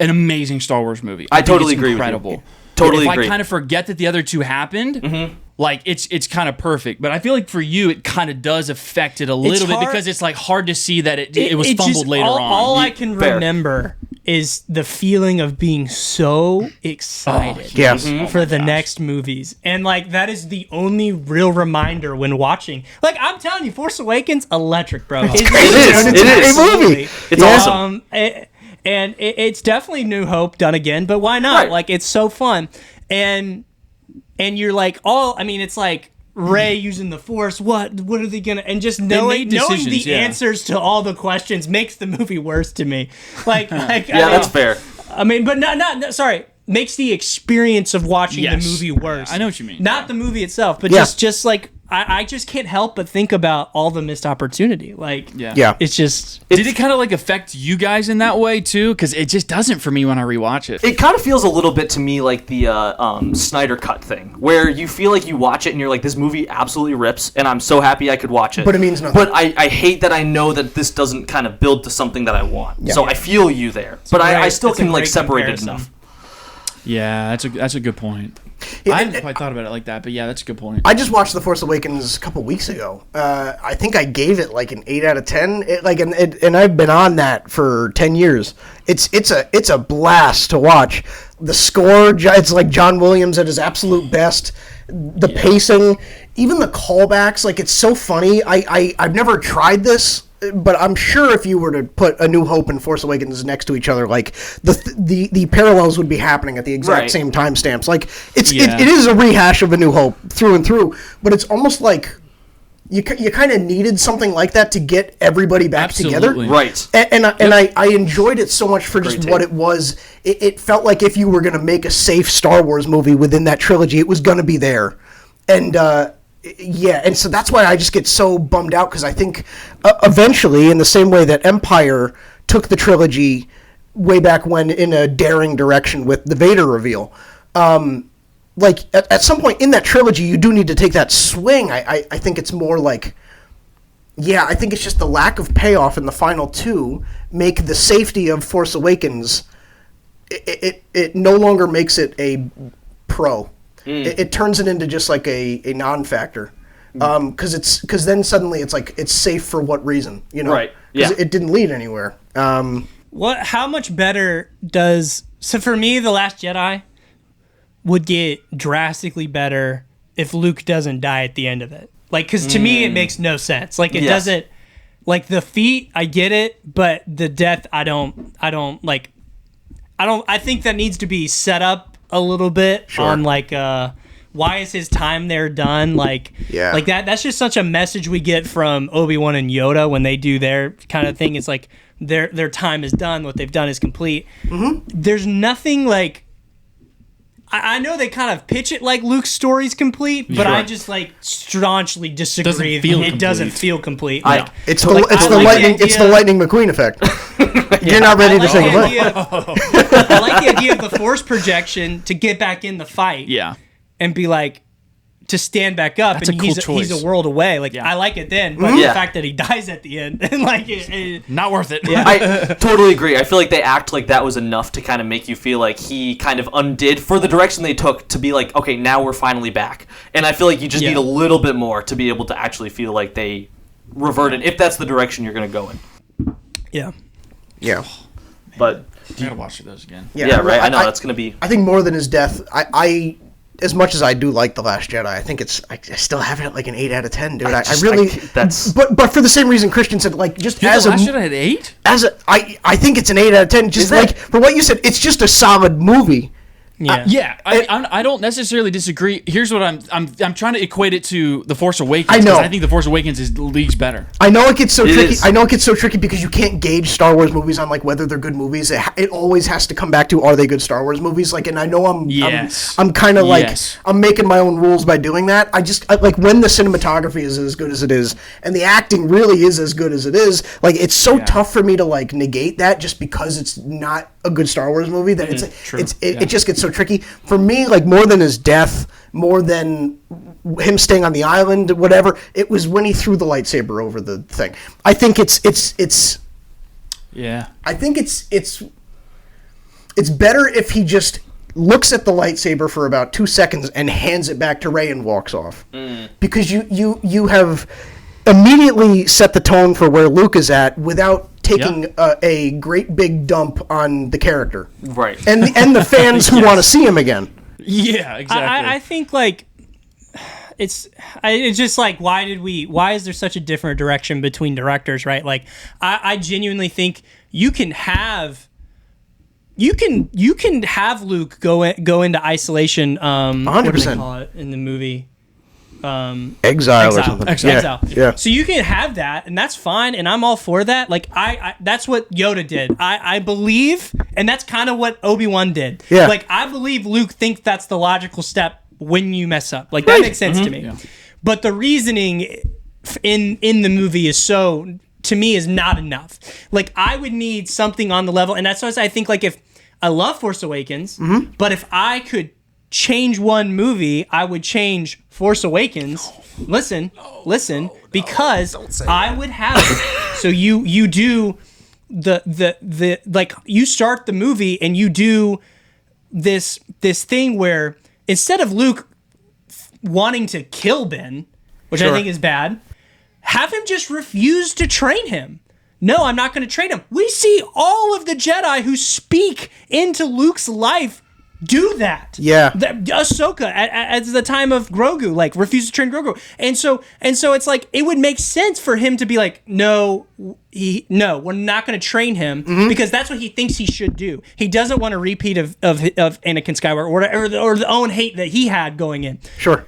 an amazing Star Wars movie. I think totally it's agree with you. incredible. Totally if agree. I kind of forget that the other two happened, like it's kind of perfect. But I feel like for you, it kind of does affect it a little bit, hard- because it's like hard to see that it was It fumbled just- later on. All I can Fair. remember is the feeling of being so excited Yeah. for the next movies. And like, that is the only real reminder when watching. Like, I'm telling you, Force Awakens, electric, bro. It's It is. It's It a is. great movie. It's Yeah. awesome. It's definitely New Hope done again, but why not? Right. Like, it's so fun. And you're like, I mean, it's like Rey using the Force. What are they gonna? And just knowing the answers to all the questions makes the movie worse to me. That's fair. I mean, but not sorry. Makes the experience of watching the movie worse. I know what you mean. Not the movie itself, but just like I just can't help but think about all the missed opportunity. It's just. Did it kind of like affect you guys in that way too? Because it just doesn't for me when I rewatch it. It kind of feels a little bit to me like the Snyder Cut thing, where you feel like you watch it and you're like, this movie absolutely rips, and I'm so happy I could watch it. But it means nothing. But I hate that I know that this doesn't kind of build to something that I want. Yeah. So I feel you there, but I still can like separate it enough. Yeah, that's a good point. I hadn't quite thought about it like that, but yeah, that's a good point. I just watched The Force Awakens a couple weeks ago. I think I gave it like an 8 out of 10. And I've been on that for 10 years. It's a blast to watch. The score, it's like John Williams at his absolute best. The pacing, even the callbacks, like it's so funny. I've never tried this, but I'm sure if you were to put A New Hope and Force Awakens next to each other, like the parallels would be happening at the exact same timestamps. Like it is a rehash of A New Hope through and through, but it's almost like you kind of needed something like that to get everybody back together. Right. And I enjoyed it so much for just what it was. It felt like if you were going to make a safe Star Wars movie within that trilogy, it was going to be there. And and so that's why I just get so bummed out, because I think eventually, in the same way that Empire took the trilogy way back when in a daring direction with the Vader reveal, like at some point in that trilogy, you do need to take that swing. I think it's more like, I think it's just the lack of payoff in the final two make the safety of Force Awakens, it no longer makes it a pro. It turns it into just like a non-factor, because then suddenly it's like it's safe for what reason, Right? Yeah. It didn't lead anywhere. How much better does for me The Last Jedi would get drastically better if Luke doesn't die at the end of it. Like, because to me it makes no sense. Like it doesn't. Like the feat, I get it, but the death, I don't like. I think that needs to be set up a little bit on like why is his time there done, like that's just such a message we get from Obi-Wan and Yoda when they do their kind of thing. It's like their time is done, what they've done is complete. There's nothing like I know they kind of pitch it like Luke's story's complete, but I just like staunchly disagree. It doesn't feel complete. It's the Lightning McQueen effect. You're not ready to say goodbye. I like the idea of the Force projection to get back in the fight. Yeah. And be like, to stand back up. That's and a cool choice. He's a world away. Like, I like it then, but the fact that he dies at the end, and like, not worth it. Yeah. I totally agree. I feel like they act like that was enough to kind of make you feel like he kind of undid for the direction they took to be like, okay, now we're finally back. And I feel like you just need a little bit more to be able to actually feel like they reverted, if that's the direction you're going to go in. Yeah. Yeah. But I gotta watch those again. Yeah, right. I know that's going to be. I think more than his death, I as much as I do like The Last Jedi, I think I still have it at like an 8 out of 10, dude. I really that's. But for the same reason Christian said, like just as The Last Jedi at 8. I think it's an 8 out of 10. Just like for what you said, it's just a solid movie. Yeah, I don't necessarily disagree. Here's what I'm trying to equate it to The Force Awakens. I know. I think The Force Awakens is leagues better. I know it gets so tricky. I know it gets so tricky because you can't gauge Star Wars movies on like whether they're good movies. It always has to come back to, are they good Star Wars movies? Like, and I know I'm kind of like I'm making my own rules by doing that. I like when the cinematography is as good as it is and the acting really is as good as it is. Like, it's so tough for me to like negate that just because it's not a good Star Wars movie that it just gets so tricky for me. Like, more than his death, more than him staying on the island, whatever, it was when he threw the lightsaber over the thing. I think it's I think it's better if he just looks at the lightsaber for about 2 seconds and hands it back to Rey and walks off, because you have immediately set the tone for where Luke is at without taking a great big dump on the character, right? And the fans who want to see him again. Yeah, exactly. I think like it's just like why is there such a different direction between directors, right? Like I genuinely think you can have Luke go into isolation. 100%. What do they call it in the movie? Exile or something. Exile. Yeah. So you can have that, and that's fine, and I'm all for that. Like I that's what Yoda did. I believe, and that's kind of what Obi-Wan did. Yeah. Like I believe Luke thinks that's the logical step when you mess up. Like that makes sense to me. Yeah. But the reasoning in the movie is to me is not enough. Like I would need something on the level, and that's why I think like if I love Force Awakens, but if I could change one movie, I would change Force Awakens. Listen, because I would have it. So you do the like you start the movie and you do this thing where instead of Luke wanting to kill Ben, which I think is bad, have him just refuse to train him. No, I'm not going to train him. We see all of the Jedi who speak into Luke's life do that. Yeah. Ahsoka at the time of Grogu, like refused to train Grogu. And so it's like it would make sense for him to be like, no, we're not going to train him because that's what he thinks he should do. He doesn't want a repeat of Anakin Skywalker or the own hate that he had going in. Sure.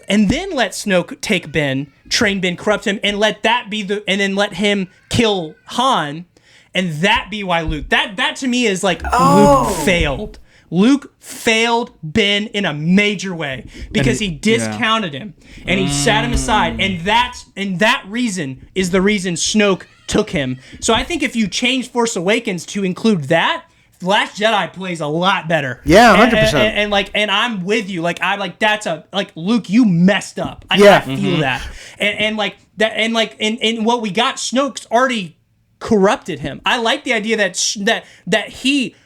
And then let Snoke take Ben, train Ben, corrupt him, and let that be and then let him kill Han, and that be why Luke. That to me is like Luke failed. Luke failed Ben in a major way because he discounted him and he sat him aside, and that reason is the reason Snoke took him. So I think if you change Force Awakens to include that, Last Jedi plays a lot better. Yeah, 100%. And I'm with you. Like I'm like that's Luke, you messed up. I feel that. And what we got, Snoke's already corrupted him. I like the idea that he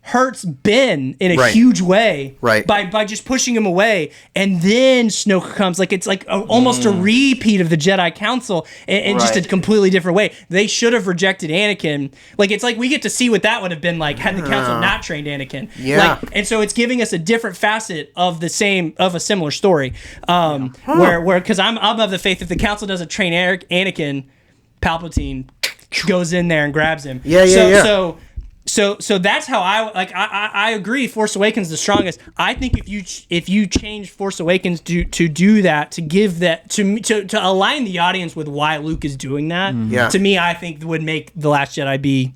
hurts Ben in a huge way by just pushing him away, and then Snoke comes. Like it's like almost a repeat of the Jedi Council in just a completely different way. They should have rejected Anakin. Like it's like we get to see what that would have been like had the Council not trained Anakin. Yeah. And so it's giving us a different facet of a similar story. Where because I'm of the faith if the Council doesn't train Anakin, Palpatine goes in there and grabs him. So that's how I agree. Force Awakens is the strongest. I think if you change Force Awakens to do that, to give that to align the audience with why Luke is doing that, to me I think would make The Last Jedi be,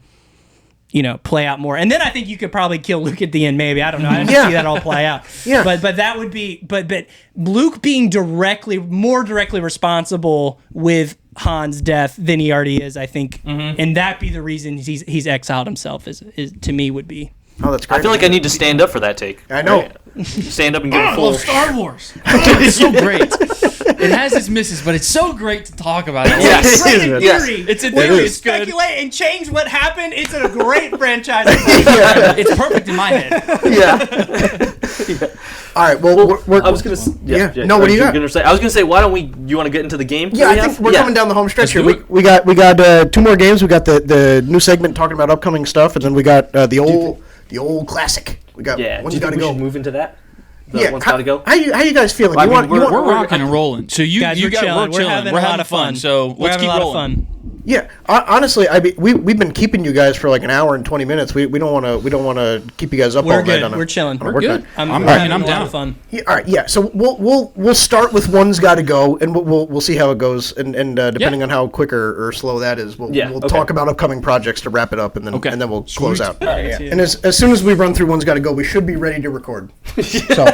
play out more. And then I think you could probably kill Luke at the end. Maybe I don't know. I didn't see that all play out. But that would be but Luke being more directly responsible with Han's death than he already is, I think, and that be the reason he's exiled himself. Is to me would be. Oh, that's great. I feel like I need to stand up for that take. I know. Right? Stand up and give a full. Star Wars. It's so great. It has its misses, but it's so great to talk about it. It's great in theory. It's in theory. It's good. Speculate and change what happened. It's a great franchise. It's perfect in my head. Yeah. All right. Well, I was gonna. No, what do you got? I was gonna say, why don't you want to get into the game? Yeah, I think we're coming down the home stretch here. We got 2 more games. We got the new segment talking about upcoming stuff, and then we got the old classic. We got One's Gotta Go. We should move into that. One's Gotta Go. How you guys feeling? We're rocking and rolling. So we're chilling. We're having a lot of fun. So let's keep rolling. Yeah, honestly, we've been keeping you guys for like an hour and 20 minutes. We don't want to keep you guys up all night. We're good. We're chilling. We're good. I'm down. A lot of fun. Yeah, all right. Yeah. So we'll start with One's Gotta Go, and we'll see how it goes, and depending on how quick or slow that is, we'll talk about upcoming projects to wrap it up, and then we'll close out. And as soon as we run through One's Gotta Go, we should be ready to record. So. All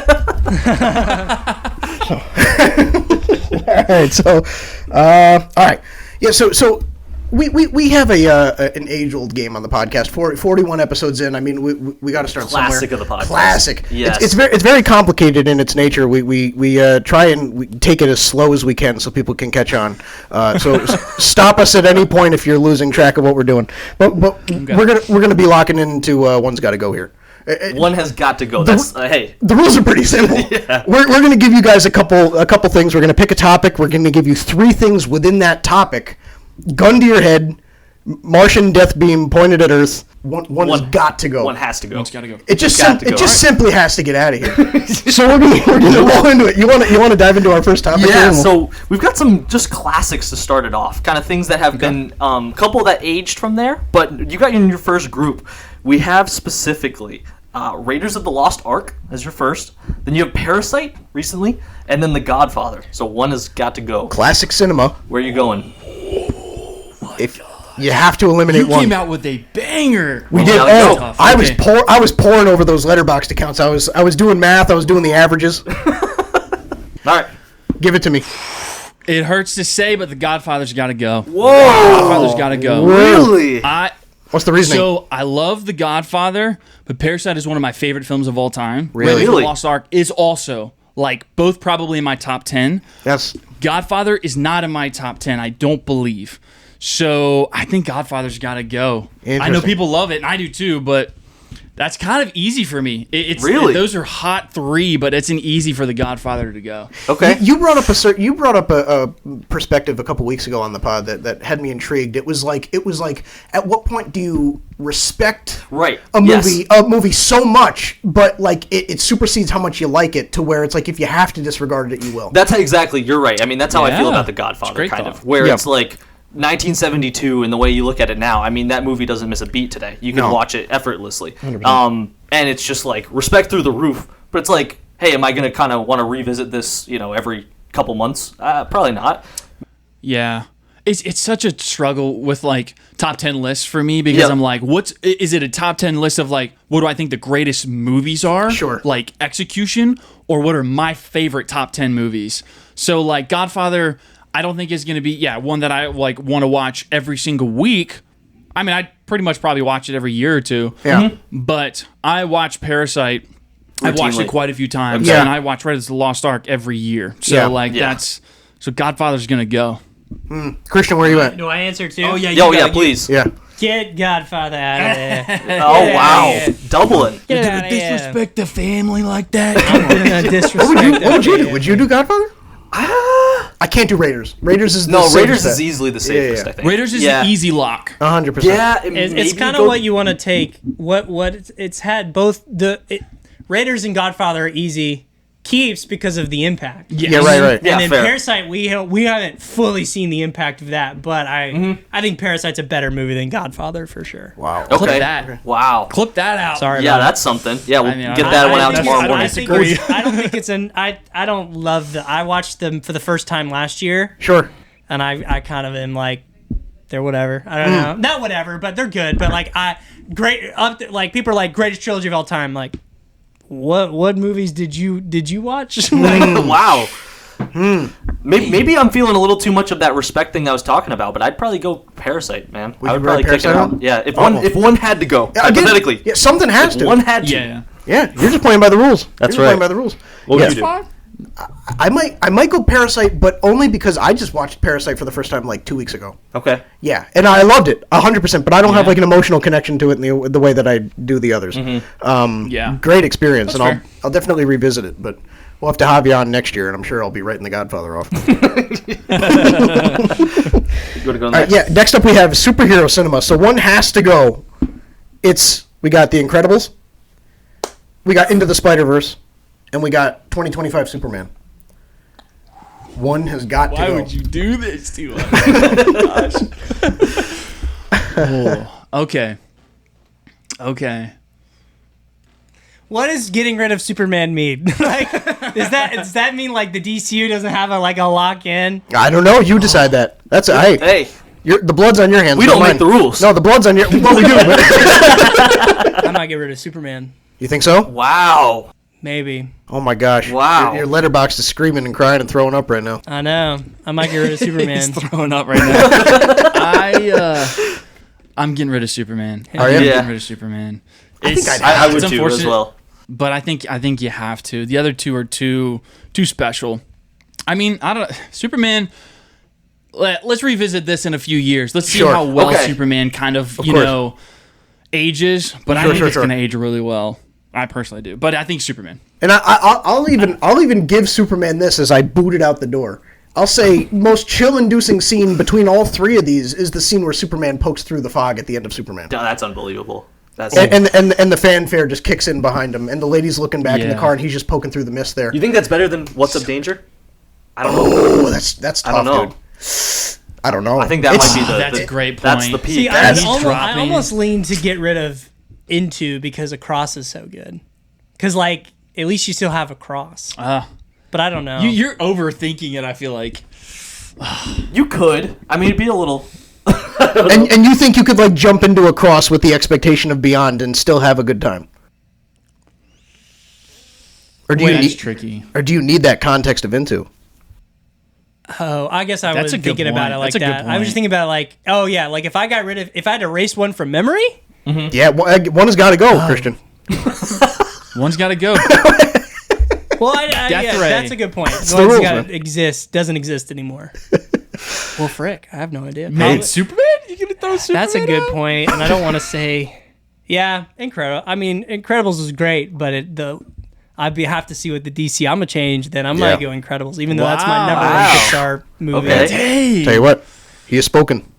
right. So. All right. Yeah. So. We have an age-old game on the podcast. 41 episodes in. I mean, we got to start somewhere. Classic of the podcast. Classic. Yes. It's very complicated in its nature. We try and take it as slow as we can so people can catch on. So stop us at any point if you're losing track of what we're doing. But we're gonna be locking into One's Gotta Go here. One has got to go. That's hey. The rules are pretty simple. We're going to give you guys a couple things. We're going to pick a topic. We're going to give you 3 things within that topic. Gun to your head, Martian death beam pointed at Earth. One has got to go. One has to go. One's got to go. It just simply has to get out of here. So we're gonna roll into it. You want to dive into our first topic? Yeah. So we've got some just classics to start it off. Kind of things that have been couple that aged from there. But you got in your first group. We have specifically Raiders of the Lost Ark as your first. Then you have Parasite recently, and then The Godfather. So one has got to go. Classic cinema. Where are you going? If you have to eliminate You one. came out with a banger. We did. now Oh, go. I was pouring over those Letterboxd accounts. I was doing math. I was doing the averages. All right. Give it to me. It hurts to say, but The Godfather's got to go. Whoa. Godfather's got to go. Really? What's the reasoning? So I love The Godfather, but Parasite is one of my favorite films of all time. Really? Raiders of the Lost Ark is also both probably in my top 10. Yes. Godfather is not in my top 10, I don't believe. So I think Godfather's got to go. I know Interesting. people love it, and I do too, but that's kind of easy for me. Really? Those are hot 3, but it's an easy for The Godfather to go. Okay. You brought up a perspective a couple weeks ago on the pod that had me intrigued. It was like at what point do you respect a movie so much, but like it supersedes how much you like it to where it's like if you have to disregard it, you will. That's exactly. You're right. I mean, that's how I feel Yeah. about The It's a Godfather, great kind thought. of. Where Yeah. it's like 1972 and the way you look at it now. I mean, that movie doesn't miss a beat today. You can No. watch it effortlessly. And it's just like respect through the roof. But it's like, hey, am I going to kind of want to revisit this, every couple months? Probably not. Yeah. It's such a struggle with like top 10 lists for me because I'm like, is it a top 10 list of like, what do I think the greatest movies are? Sure. Like execution, or what are my favorite top 10 movies? So like Godfather, I don't think is going to be, one that I like want to watch every single week. I mean, I'd pretty much probably watch it every year or two. Yeah. But I watch Parasite. I've watched it Routinely. quite a few times. Yeah. And I watch Raiders of the Lost Ark every year. So Yeah. so Godfather's going to go. Christian, where are you at? Do I answer too? Please. Yeah. Get Godfather out of there. Oh, wow. Yeah. Doubling. Get out of here. Disrespect the family like that. I'm gonna disrespect What would you do? them. Would you do Godfather? I can't do Raiders. Raiders is the No, safest Raiders bet. is easily the safest, yeah. I think. Raiders is Yeah. an easy lock. 100%. Yeah, It's kind of what you want to take. It's had both Raiders and Godfather are easy keeps because of the impact. Yes. Yeah, right. Yeah, And then fair. Parasite, we haven't fully seen the impact of that, but I think Parasite's a better movie than Godfather for sure. Wow. Okay. Clip that. Wow. Clip that out. Sorry. Yeah, about that's something. Yeah, we'll I mean, get I- that I one out think tomorrow I morning. disagree. I don't think it's I don't love I watched them for the first time last year, Sure. and I kind of am like, they're whatever. I don't know, not whatever, but they're good. But like like people are like greatest trilogy of all time. Like, what movies did you watch? Wow. Maybe I'm feeling a little too much of that respect thing I was talking about, but I'd probably go Parasite, man. I would you probably write kick it Parasite out. out? Yeah, if Oh. one had to go, Again, hypothetically, yeah, something has if to. one had to. Yeah. Yeah, you're just playing by the rules. That's You're right. Playing by the rules. What Yeah. would you do? I might go Parasite, but only because I just watched Parasite for the first time like 2 weeks ago. Okay. Yeah, and I loved it 100%, but I don't have like an emotional connection to it in the way that I do the others. Yeah. Great experience, That's and fair. I'll definitely revisit it. But we'll have to have you on next year, and I'm sure I'll be writing The Godfather off. You want to go next? Yeah, next up we have superhero cinema. So one has to go. We got The Incredibles, we got Into the Spider-Verse, and we got 2025 Superman. One has got to Why go. would you do this to us? Okay. What does getting rid of Superman mean? Like, does that mean like the DCU doesn't have a lock in? I don't know. You decide that. That's hey. Hey, The blood's on your hands. we not don't make mine. the rules. No, the blood's on your. Well, we do. But I might get rid of Superman. you think so? Wow. Maybe. Oh my gosh! Wow. Your Letterboxd is screaming and crying and throwing up right now. I know. I might get rid of Superman. He's throwing up right now. I'm getting rid of Superman. Are you? I'm Yeah. getting rid of Superman. I think I'd I would it's too as unfortunate, well. But I think you have to. The other two are too special. I mean, I don't. Superman. Let's revisit this in a few years. Let's see Sure. how well Okay. Superman kind of course. ages. But I Sure, think sure, it's sure. going to age really well. I personally do. But I think Superman. And I'll even give Superman this as I boot it out the door. I'll say most chill-inducing scene between all three of these is the scene where Superman pokes through the fog at the end of Superman. No, that's unbelievable. That's. And the fanfare just kicks in behind him, and the lady's looking back in the Yeah. car, and he's just poking through the mist there. You think that's better than What's Up, Danger? I don't know. Oh, that's tough, I don't know. dude. I don't know. I think that might be the. That's the- a great That's point. the peak. See, That's I dropping. almost lean to get rid of into because a cross is so good. Because like at least you still have a cross. But I don't know. You're overthinking it. I feel like You could. I mean, it'd be a little. And you think you could like jump into a cross with the expectation of Beyond and still have a good time? Or do you that's need tricky. Or do you need that context of Into? Oh, I guess I That's was a good thinking about point. it like That's a good that. I was point. just thinking about like, oh yeah, like if I had to erase one from memory. Yeah, one has got to go, Christian. One's got to go. Well, Death yeah, Ray. that's a good point. the One's rules, got man. doesn't exist anymore. Well, frick, I have no idea. Man, Superman? You gonna throw Superman? That's a good out? point, and I don't want to say, yeah, Incredible. I mean, Incredibles was great, but I'd have to see what the DC I'm gonna change. Then I'm gonna go Incredibles, even though that's my number one Wow. Pixar movie. Okay. Hey. Tell you what, he has spoken.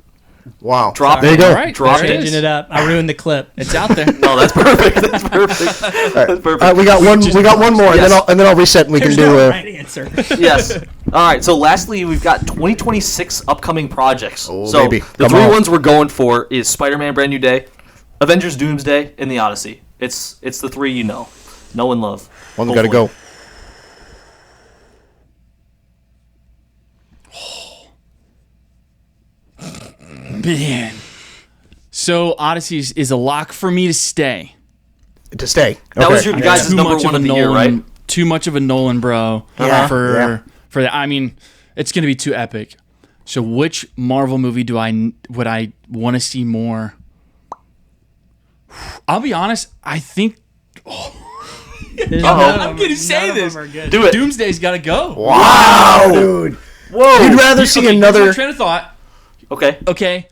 Wow. Drop There you go. All right, Drop there it Changing is. it up. I ruined the clip. It's out there. No, that's perfect. That's perfect. That's perfect. We got one. We got one more, Yes. and then I'll reset, and we There's can do. no right answer. Yes. All right. So lastly, we've got 2026 upcoming projects. Oh, so baby. the Come three on. ones we're going for is Spider-Man: Brand New Day, Avengers: Doomsday, and The Odyssey. It's the three you know and love. One's got to Hopefully. go. Man. So Odyssey is a lock for me to stay. To stay. That was Okay. your guys' Too number much one of of a the year, Nolan, right? too much of a Nolan bro Yeah, for yeah. that. I mean, it's gonna be too epic. So which Marvel movie would I want to see more? I'll be honest. I think There's I'm gonna say this. Do it. Doomsday's got to go. Wow, dude. Whoa. You'd rather see Okay, here's another. my train of thought. Okay. Okay,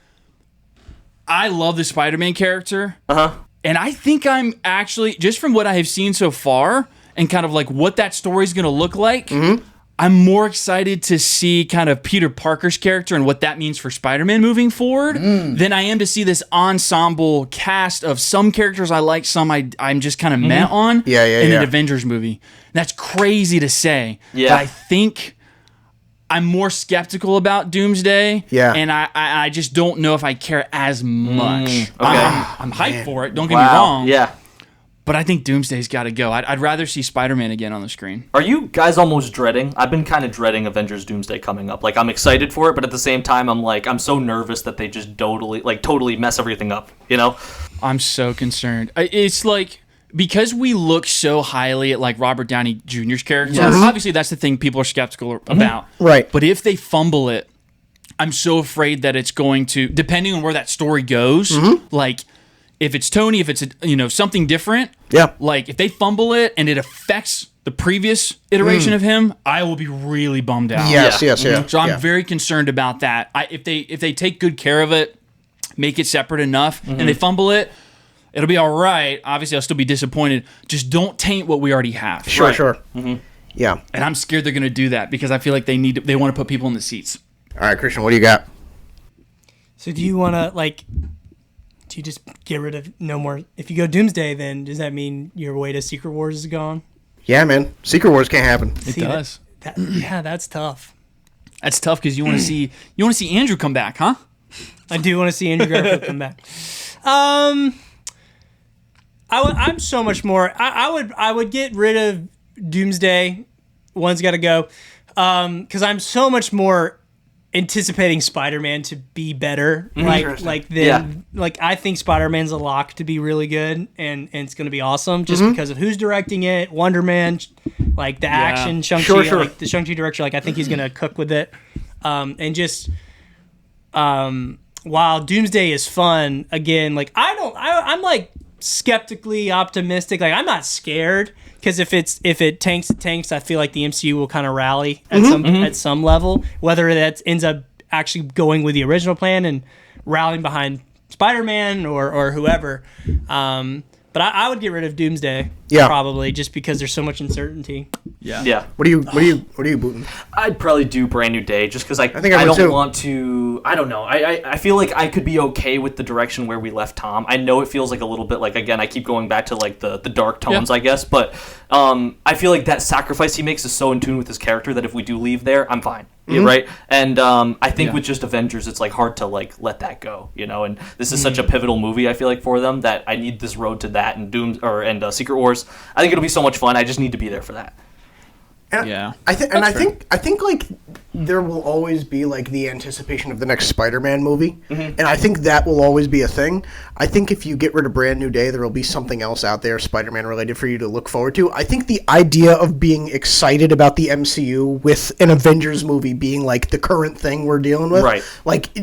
I love the Spider-Man character. And I think I'm actually, just from what I have seen so far and kind of like what that story's going to look like, I'm more excited to see kind of Peter Parker's character and what that means for Spider-Man moving forward than I am to see this ensemble cast of some characters I like, some I'm just kind of met on Yeah, in yeah. an Avengers movie. That's crazy to say. Yeah. But I think I'm more skeptical about Doomsday. Yeah. And I just don't know if I care as much. I'm hyped for it. Don't get me Wow. wrong. Yeah. But I think Doomsday's got to go. I'd rather see Spider-Man again on the screen. Are you guys almost dreading? I've been kind of dreading Avengers: Doomsday coming up. Like I'm excited for it, but at the same time, I'm so nervous that they just totally mess everything up. You know? I'm so concerned. It's like, because we look so highly at like Robert Downey Jr.'s character, obviously that's the thing people are skeptical about. Right. But if they fumble it, I'm so afraid that it's going to, depending on where that story goes, like if it's Tony, if it's something different, Yeah. like if they fumble it and it affects the previous iteration of him, I will be really bummed out. Yes. Yeah. Yes. Yeah. So I'm yeah. very concerned about that. If they take good care of it, make it separate enough, and they fumble it, it'll be all right. Obviously, I'll still be disappointed. Just don't taint what we already have. Sure. Right. Sure. Yeah. And I'm scared they're going to do that because I feel like they want to put people in the seats. All right, Christian. What do you got? So do you want to do you just get rid of no more? If you go Doomsday, then does that mean your way to Secret Wars is gone? Yeah, man. Secret Wars can't happen. It does. Yeah, that's tough. That's tough because you want to see Andrew come back, huh? I do want to see Andrew Garfield come back. I'm so much more. I would get rid of Doomsday. One's got to go because I'm so much more anticipating Spider-Man to be better. I think Spider-Man's a lock to be really good, and it's going to be awesome just because of who's directing it. Wonder Man, like the action, Shang-Chi, Sure. like the Shang-Chi director. Like I think he's going to cook with it, and just. While Doomsday is fun, again, like I'm like skeptically optimistic. Like I'm not scared because if it tanks, it tanks. I feel like the MCU will kind of rally at some level. Whether that ends up actually going with the original plan and rallying behind Spider-Man or whoever. But I would get rid of Doomsday. Yeah. Probably just because there's so much uncertainty. Yeah. What are you booting? I'd probably do Brand New Day just because I think I would don't too. want to. I don't know. I feel like I could be okay with the direction where we left Tom. I know it feels like a little bit like, again, I keep going back to like the dark tones, I guess, but I feel like that sacrifice he makes is so in tune with his character that if we do leave there, I'm fine. Yeah, right? And I think with just Avengers, it's like hard to like let that go, you know. And this is such a pivotal movie, I feel like, for them, that I need this road to that and Secret Wars. I think it'll be so much fun. I just need to be there for that. And I think like there will always be like the anticipation of the next Spider-Man movie, and I think that will always be a thing. I think if you get rid of Brand New Day, there will be something else out there Spider-Man related for you to look forward to. I think the idea of being excited about the MCU with an Avengers movie being like the current thing we're dealing with, right? Like,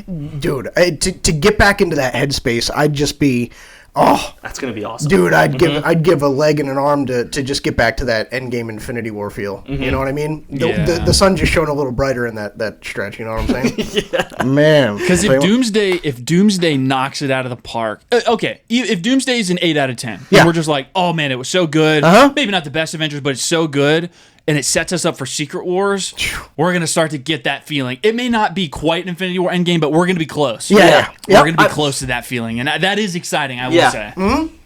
dude, to get back into that headspace, I'd just be. Oh, that's gonna be awesome, dude! I'd give a leg and an arm to just get back to that Endgame Infinity War feel. You know what I mean? The sun just shone a little brighter in that stretch. You know what I'm saying? Man, because if Doomsday knocks it out of the park, okay. If Doomsday is an 8 out of 10, and we're just like, oh man, it was so good. Maybe not the best Avengers, but it's so good. And it sets us up for Secret Wars, we're going to start to get that feeling. It may not be quite an Infinity War Endgame, but we're going to be close. We're going to be close to that feeling. And that is exciting, I will say.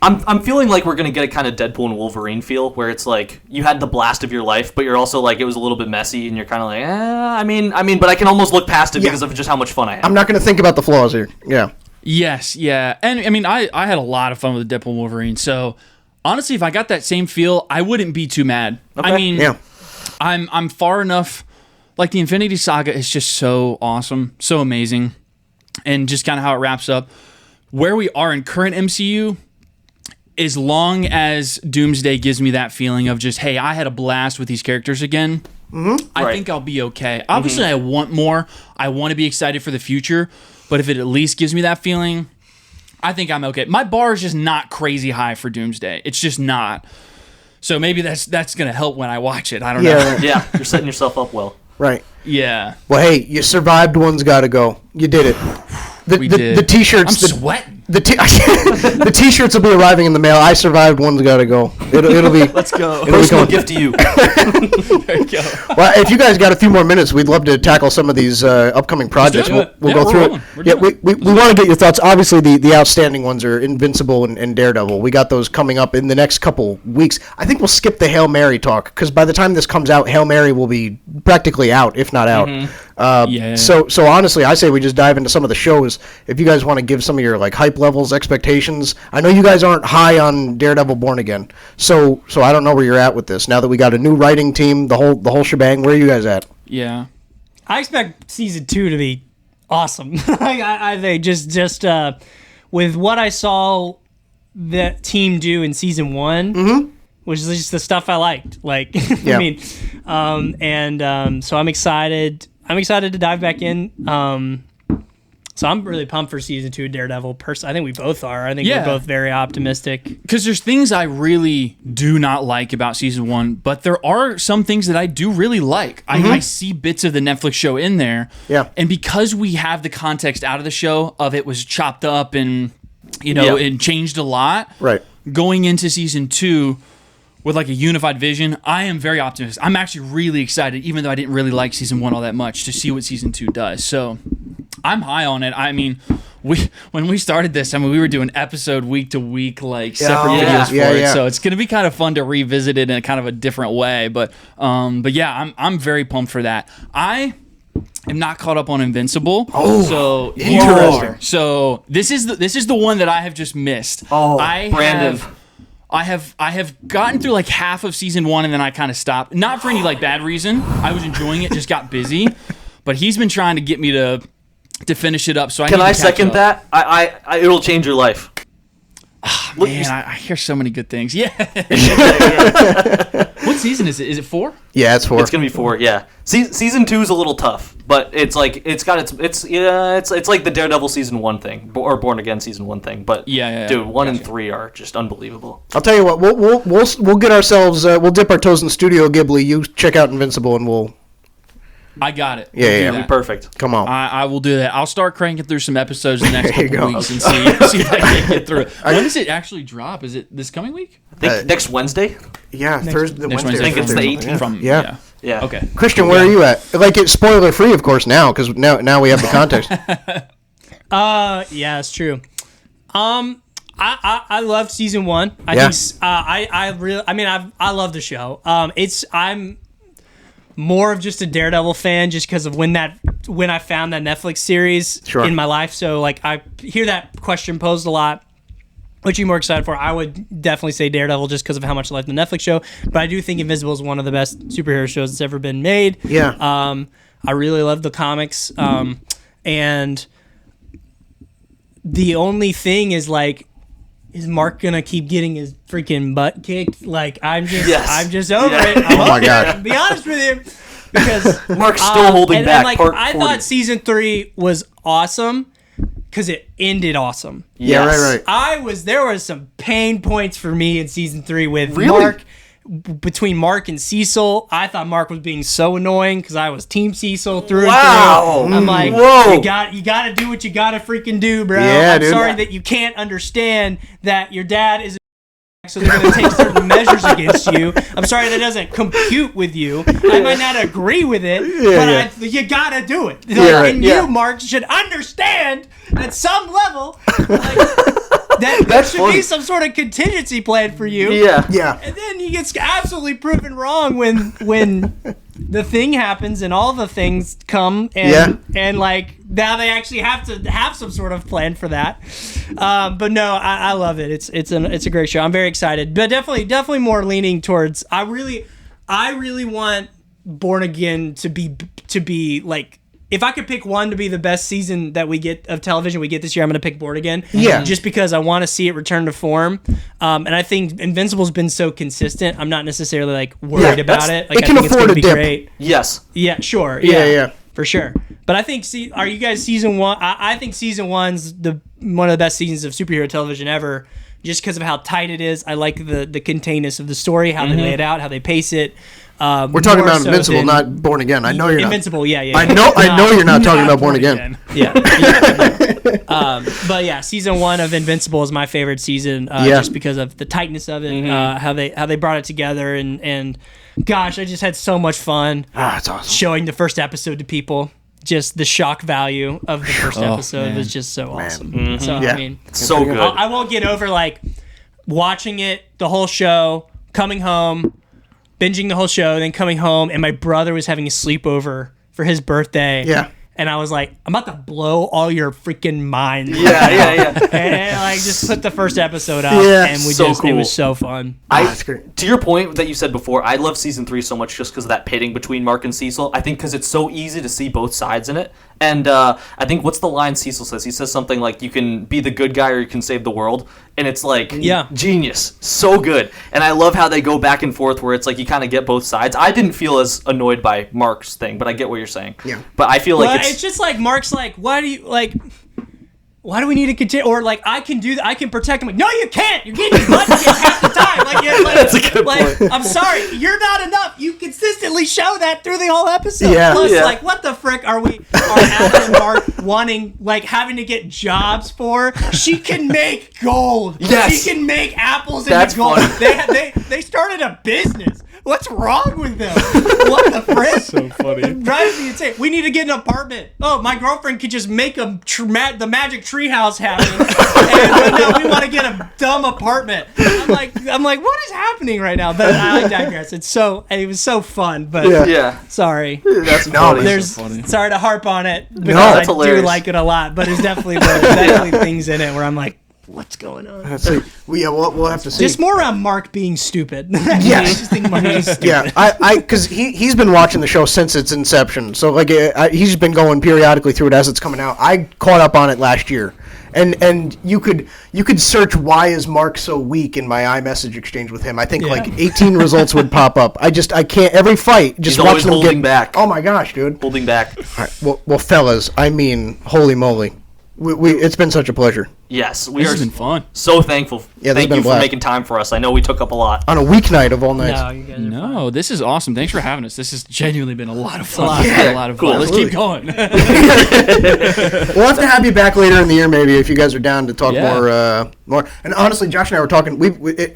I'm feeling like we're going to get a kind of Deadpool and Wolverine feel, where it's like you had the blast of your life, but you're also like, it was a little bit messy, and you're kind of like, I mean, but I can almost look past it because of just how much fun I had. I'm not going to think about the flaws here. Yeah. Yes, yeah. And I mean, I had a lot of fun with Deadpool and Wolverine. So honestly, if I got that same feel, I wouldn't be too mad. Okay. I mean, I'm far enough. Like, the Infinity Saga is just so awesome, so amazing, and just kind of how it wraps up. Where we are in current MCU, as long as Doomsday gives me that feeling of just, hey, I had a blast with these characters again, I think I'll be okay. Obviously, I want more. I want to be excited for the future, but if it at least gives me that feeling, I think I'm okay. My bar is just not crazy high for Doomsday. It's just not. So maybe that's going to help when I watch it. I don't know. Yeah, you're setting yourself up well. Right. Yeah. Well, hey, you survived. One's got to go. You did it. We did. The T-shirts. I'm sweating. The T-shirts will be arriving in the mail. I survived. One's got to go. It'll be. Let's go. Personal gift to you. There you go. Well, if you guys got a few more minutes, we'd love to tackle some of these upcoming projects. We'll go through it. We want to get your thoughts. Obviously, the outstanding ones are Invincible and Daredevil. We got those coming up in the next couple weeks. I think we'll skip the Hail Mary talk because by the time this comes out, Hail Mary will be practically out, if not out. So honestly, I say we just dive into some of the shows. If you guys want to give some of your like hype levels, expectations. I know you guys aren't high on Daredevil Born Again, so I don't know where you're at with this. Now that we got a new writing team, the whole shebang, where are you guys at? Yeah, I expect season 2 to be awesome. I think just with what I saw the team do in season 1. Which is just the stuff I liked. Like, I mean, so I'm excited. I'm excited to dive back in. So I'm really pumped for season 2 of Daredevil. I think we both are. I think we're both very optimistic. Because there's things I really do not like about season 1, but there are some things that I do really like. I see bits of the Netflix show in there. Yeah. And because we have the context out of the show of it was chopped up and, and changed a lot. Right. Going into season 2 with like a unified vision, I am very optimistic. I'm actually really excited, even though I didn't really like season 1 all that much, to see what season 2 does. So I'm high on it. I mean, when we started this, we were doing episode week to week, like separate videos for it. So it's gonna be kind of fun to revisit it in a kind of a different way. But yeah, I'm very pumped for that. I am not caught up on Invincible. Oh, so interesting. So this is the one that I have just missed. Oh, Brandon. I have gotten through like half of season 1 and then I kind of stopped. Not for any like bad reason. I was enjoying it, just got busy. But he's been trying to get me to finish it up. So Can I second that? I it'll change your life. Oh, man, I hear so many good things. Yeah. What season is it? Is it 4? Yeah, it's 4. It's gonna be 4. Yeah. Season 2 is a little tough, but it's like it's like the Daredevil season 1 thing or Born Again season 1 thing. But dude, 1 and 3 are just unbelievable. I'll tell you what. We'll get ourselves. We'll dip our toes in Studio Ghibli. You check out Invincible, and we'll. I got it. Yeah, be perfect. Come on. I will do that. I'll start cranking through some episodes in the next couple weeks and see if I can get through it. When does it actually drop? Is it this coming week? I think next Wednesday. Yeah, Thursday. Next Wednesday. I think it's the 18th. Yeah. Okay. Christian, where are you at? Like, it's spoiler free, of course, now because now we have the context. Yeah, it's true. I loved season 1. I think I love the show. I'm more of just a Daredevil fan just because of when I found that Netflix series in my life. So like I hear that question posed a lot. What are you more excited for? I would definitely say Daredevil just because of how much I like the Netflix show. But I do think Invincible is one of the best superhero shows that's ever been made. Yeah. I really love the comics. And the only thing is like, is Mark gonna keep getting his freaking butt kicked? Like I'm just over it. Oh my God. To be honest with you, because Mark's still holding back. Like, I thought season 3 was awesome because it ended awesome. Yeah, right. There was some pain points for me in season 3 with Really? Mark. Between Mark and Cecil, I thought Mark was being so annoying because I was Team Cecil through and through. I'm like, whoa. you got to do what you got to freaking do, bro. Yeah, I'm dude. sorry that you can't understand that your dad is so they're going to take certain measures against you. I'm sorry that doesn't compute with you. I might not agree with it, but you got to do it. You, Mark, should understand at some level that there should be some sort of contingency plan for you. Yeah. And then he gets absolutely proven wrong when the thing happens and all the things come and like now they actually have to have some sort of plan for that. But no, I love it. It's a great show. I'm very excited, but definitely more leaning towards. I really want Born Again to be like. If I could pick one to be the best season that we get of television we get this year, I'm going to pick Born Again. Yeah. Just because I want to see it return to form. And I think Invincible's been so consistent, I'm not necessarily like worried about it. Like, it can I think afford it's a be dip. great. Yes. Yeah, sure. Yeah. For sure. But I think, are you guys season 1? I think season 1's one of the best seasons of superhero television ever. Just because of how tight it is. I like the containedness of the story, how they lay it out, how they pace it. We're talking about Invincible, not Born Again. I know you're Invincible, not. yeah. I know you're not talking about Born Again. Yeah. But yeah, season 1 of Invincible is my favorite season, just because of the tightness of it, how they brought it together, and gosh, I just had so much fun. That's awesome. Showing the first episode to people. Just the shock value of the first episode was just so awesome. Mm-hmm. So I mean, so good. I won't get over like watching it, the whole show, coming home, binging the whole show, then coming home, and my brother was having a sleepover for his birthday. Yeah. And I was like, I'm about to blow all your freaking minds. Yeah. And like just put the first episode up, and it was so fun. That's great. To your point that you said before, I love season 3 so much just because of that pitting between Mark and Cecil. I think because it's so easy to see both sides in it. And I think what's the line Cecil says? He says something like, you can be the good guy or you can save the world. And it's like, genius. So good. And I love how they go back and forth where it's like you kind of get both sides. I didn't feel as annoyed by Mark's thing, but I get what you're saying. Yeah. But I feel like it's just like Mark's like, why do we need to continue? Or like, I can do that. I can protect him. Like, no, you can't. You're getting your butt kicked half the time. That's a good point. I'm sorry, you're not enough. You consistently show that through the whole episode. Yeah. Plus, like, what the frick are Alan and Mark wanting, like, having to get jobs for? She can make gold. Yes. She can make apples That's into gold. funny. They started a business. What's wrong with them? What the frick? So funny. It drives me insane. We need to get an apartment. Oh, my girlfriend could just make the magic treehouse happen, and now we want to get a dumb apartment. I'm like, what is happening right now? But I digress. It was so fun. But sorry. That's funny. Sorry to harp on it because that's I hilarious. do like it a lot. But there's definitely things in it where I'm like, what's going on? We'll have to see. Just more around Mark being stupid. Yes. I just think Mark is stupid. Yeah, because he's been watching the show since its inception, so like he's been going periodically through it as it's coming out. I caught up on it last year, and you could search why is Mark so weak in my iMessage exchange with him. I think like 18 results would pop up. I can't every fight just He's watch always them holding back. Oh my gosh, dude. Holding back. All right, well, fellas, I mean, holy moly. It's been such a pleasure. Yes, This has been fun. So thankful. Yeah, this has Thank been you a for blast. making time for us. I know we took up a lot. On a weeknight of all nights. No, you guys are fine. No, this is awesome. Thanks for having us. This has genuinely been a lot of fun. A lot of cool. fun. Let's keep going. We'll have to have you back later in the year, maybe, if you guys are down to talk Yeah. more. And honestly, Josh and I were talking.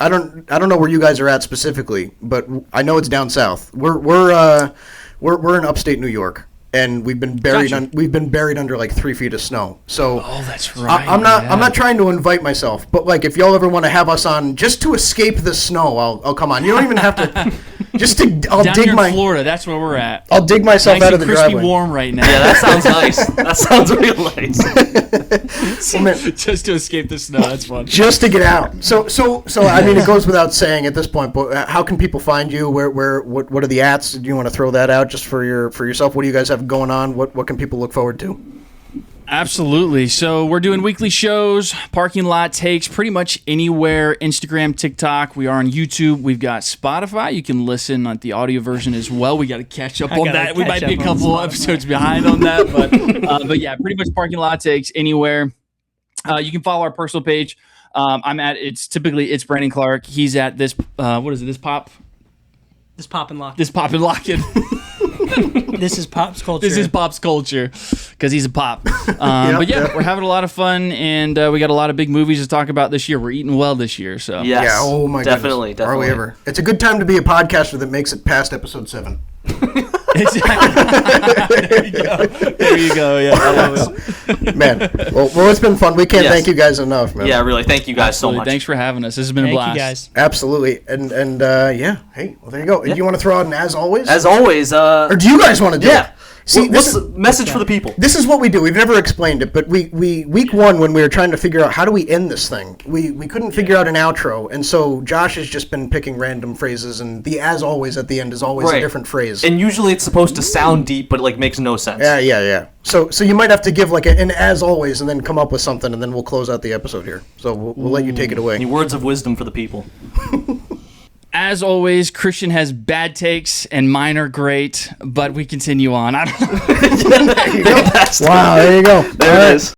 I don't know where you guys are at specifically, but I know it's down south. We're in upstate New York, and we've been buried. Gotcha. We've been buried under like 3 feet of snow. So Oh, that's right. I'm not trying to invite myself, but like if y'all ever want to have us on just to escape the snow, I'll come on. You don't even have to. I'll Down dig here in Florida, that's where we're at. I'll dig myself Nice out of and the crispy driveway. warm right now. Yeah, that sounds nice. That sounds real nice. Well, man, Just to escape the snow. That's fun. just to get out. So I mean, it goes without saying at this point. But how can people find you? What are the ats? Do you want to throw that out just for yourself? What do you guys have going on? What can people look forward to? Absolutely. So we're doing weekly shows, parking lot takes, pretty much anywhere. Instagram, TikTok. We are on YouTube. We've got Spotify. You can listen on the audio version as well. We got to catch up on gotta that. We might catch be a up on couple Spotify. episodes behind on that, but yeah, pretty much parking lot takes anywhere. You can follow our personal page. It's Brandon Clark. He's at this. What is it? This pop Just pop and lock. and lock it. This is Pop's culture. This is Pop's culture because he's a pop. But yeah, we're having a lot of fun, and we got a lot of big movies to talk about this year. We're eating well this year, so Yes. Yeah. Oh my definitely, goodness. Are we definitely. ever? It's a good time to be a podcaster that makes it past episode 7. Exactly. There you go. Yeah, I love it. Man, well, it's been fun. We can't Yes. thank you guys enough, man. Yeah, really. Thank you guys so much. Thanks for having us. This has been a Thank blast. you guys. Absolutely. And yeah. Hey, well, there you go. Do you want to throw out an as always? As always, or do you guys want to do yeah. it? See, What's the message for the people? This is what we do. We've never explained it, but we week one when we were trying to figure out how do we end this thing, we couldn't figure out an outro, and so Josh has just been picking random phrases, and the as always at the end is always a Right. different phrase. And usually it's supposed to sound deep, but it like makes no sense. Yeah. So you might have to give like an as always, and then come up with something, and then we'll close out the episode here. So we'll let you take it away. Any words of wisdom for the people? As always, Christian has bad takes and mine are great, but we continue on. I don't know. Wow, there you go. There it is.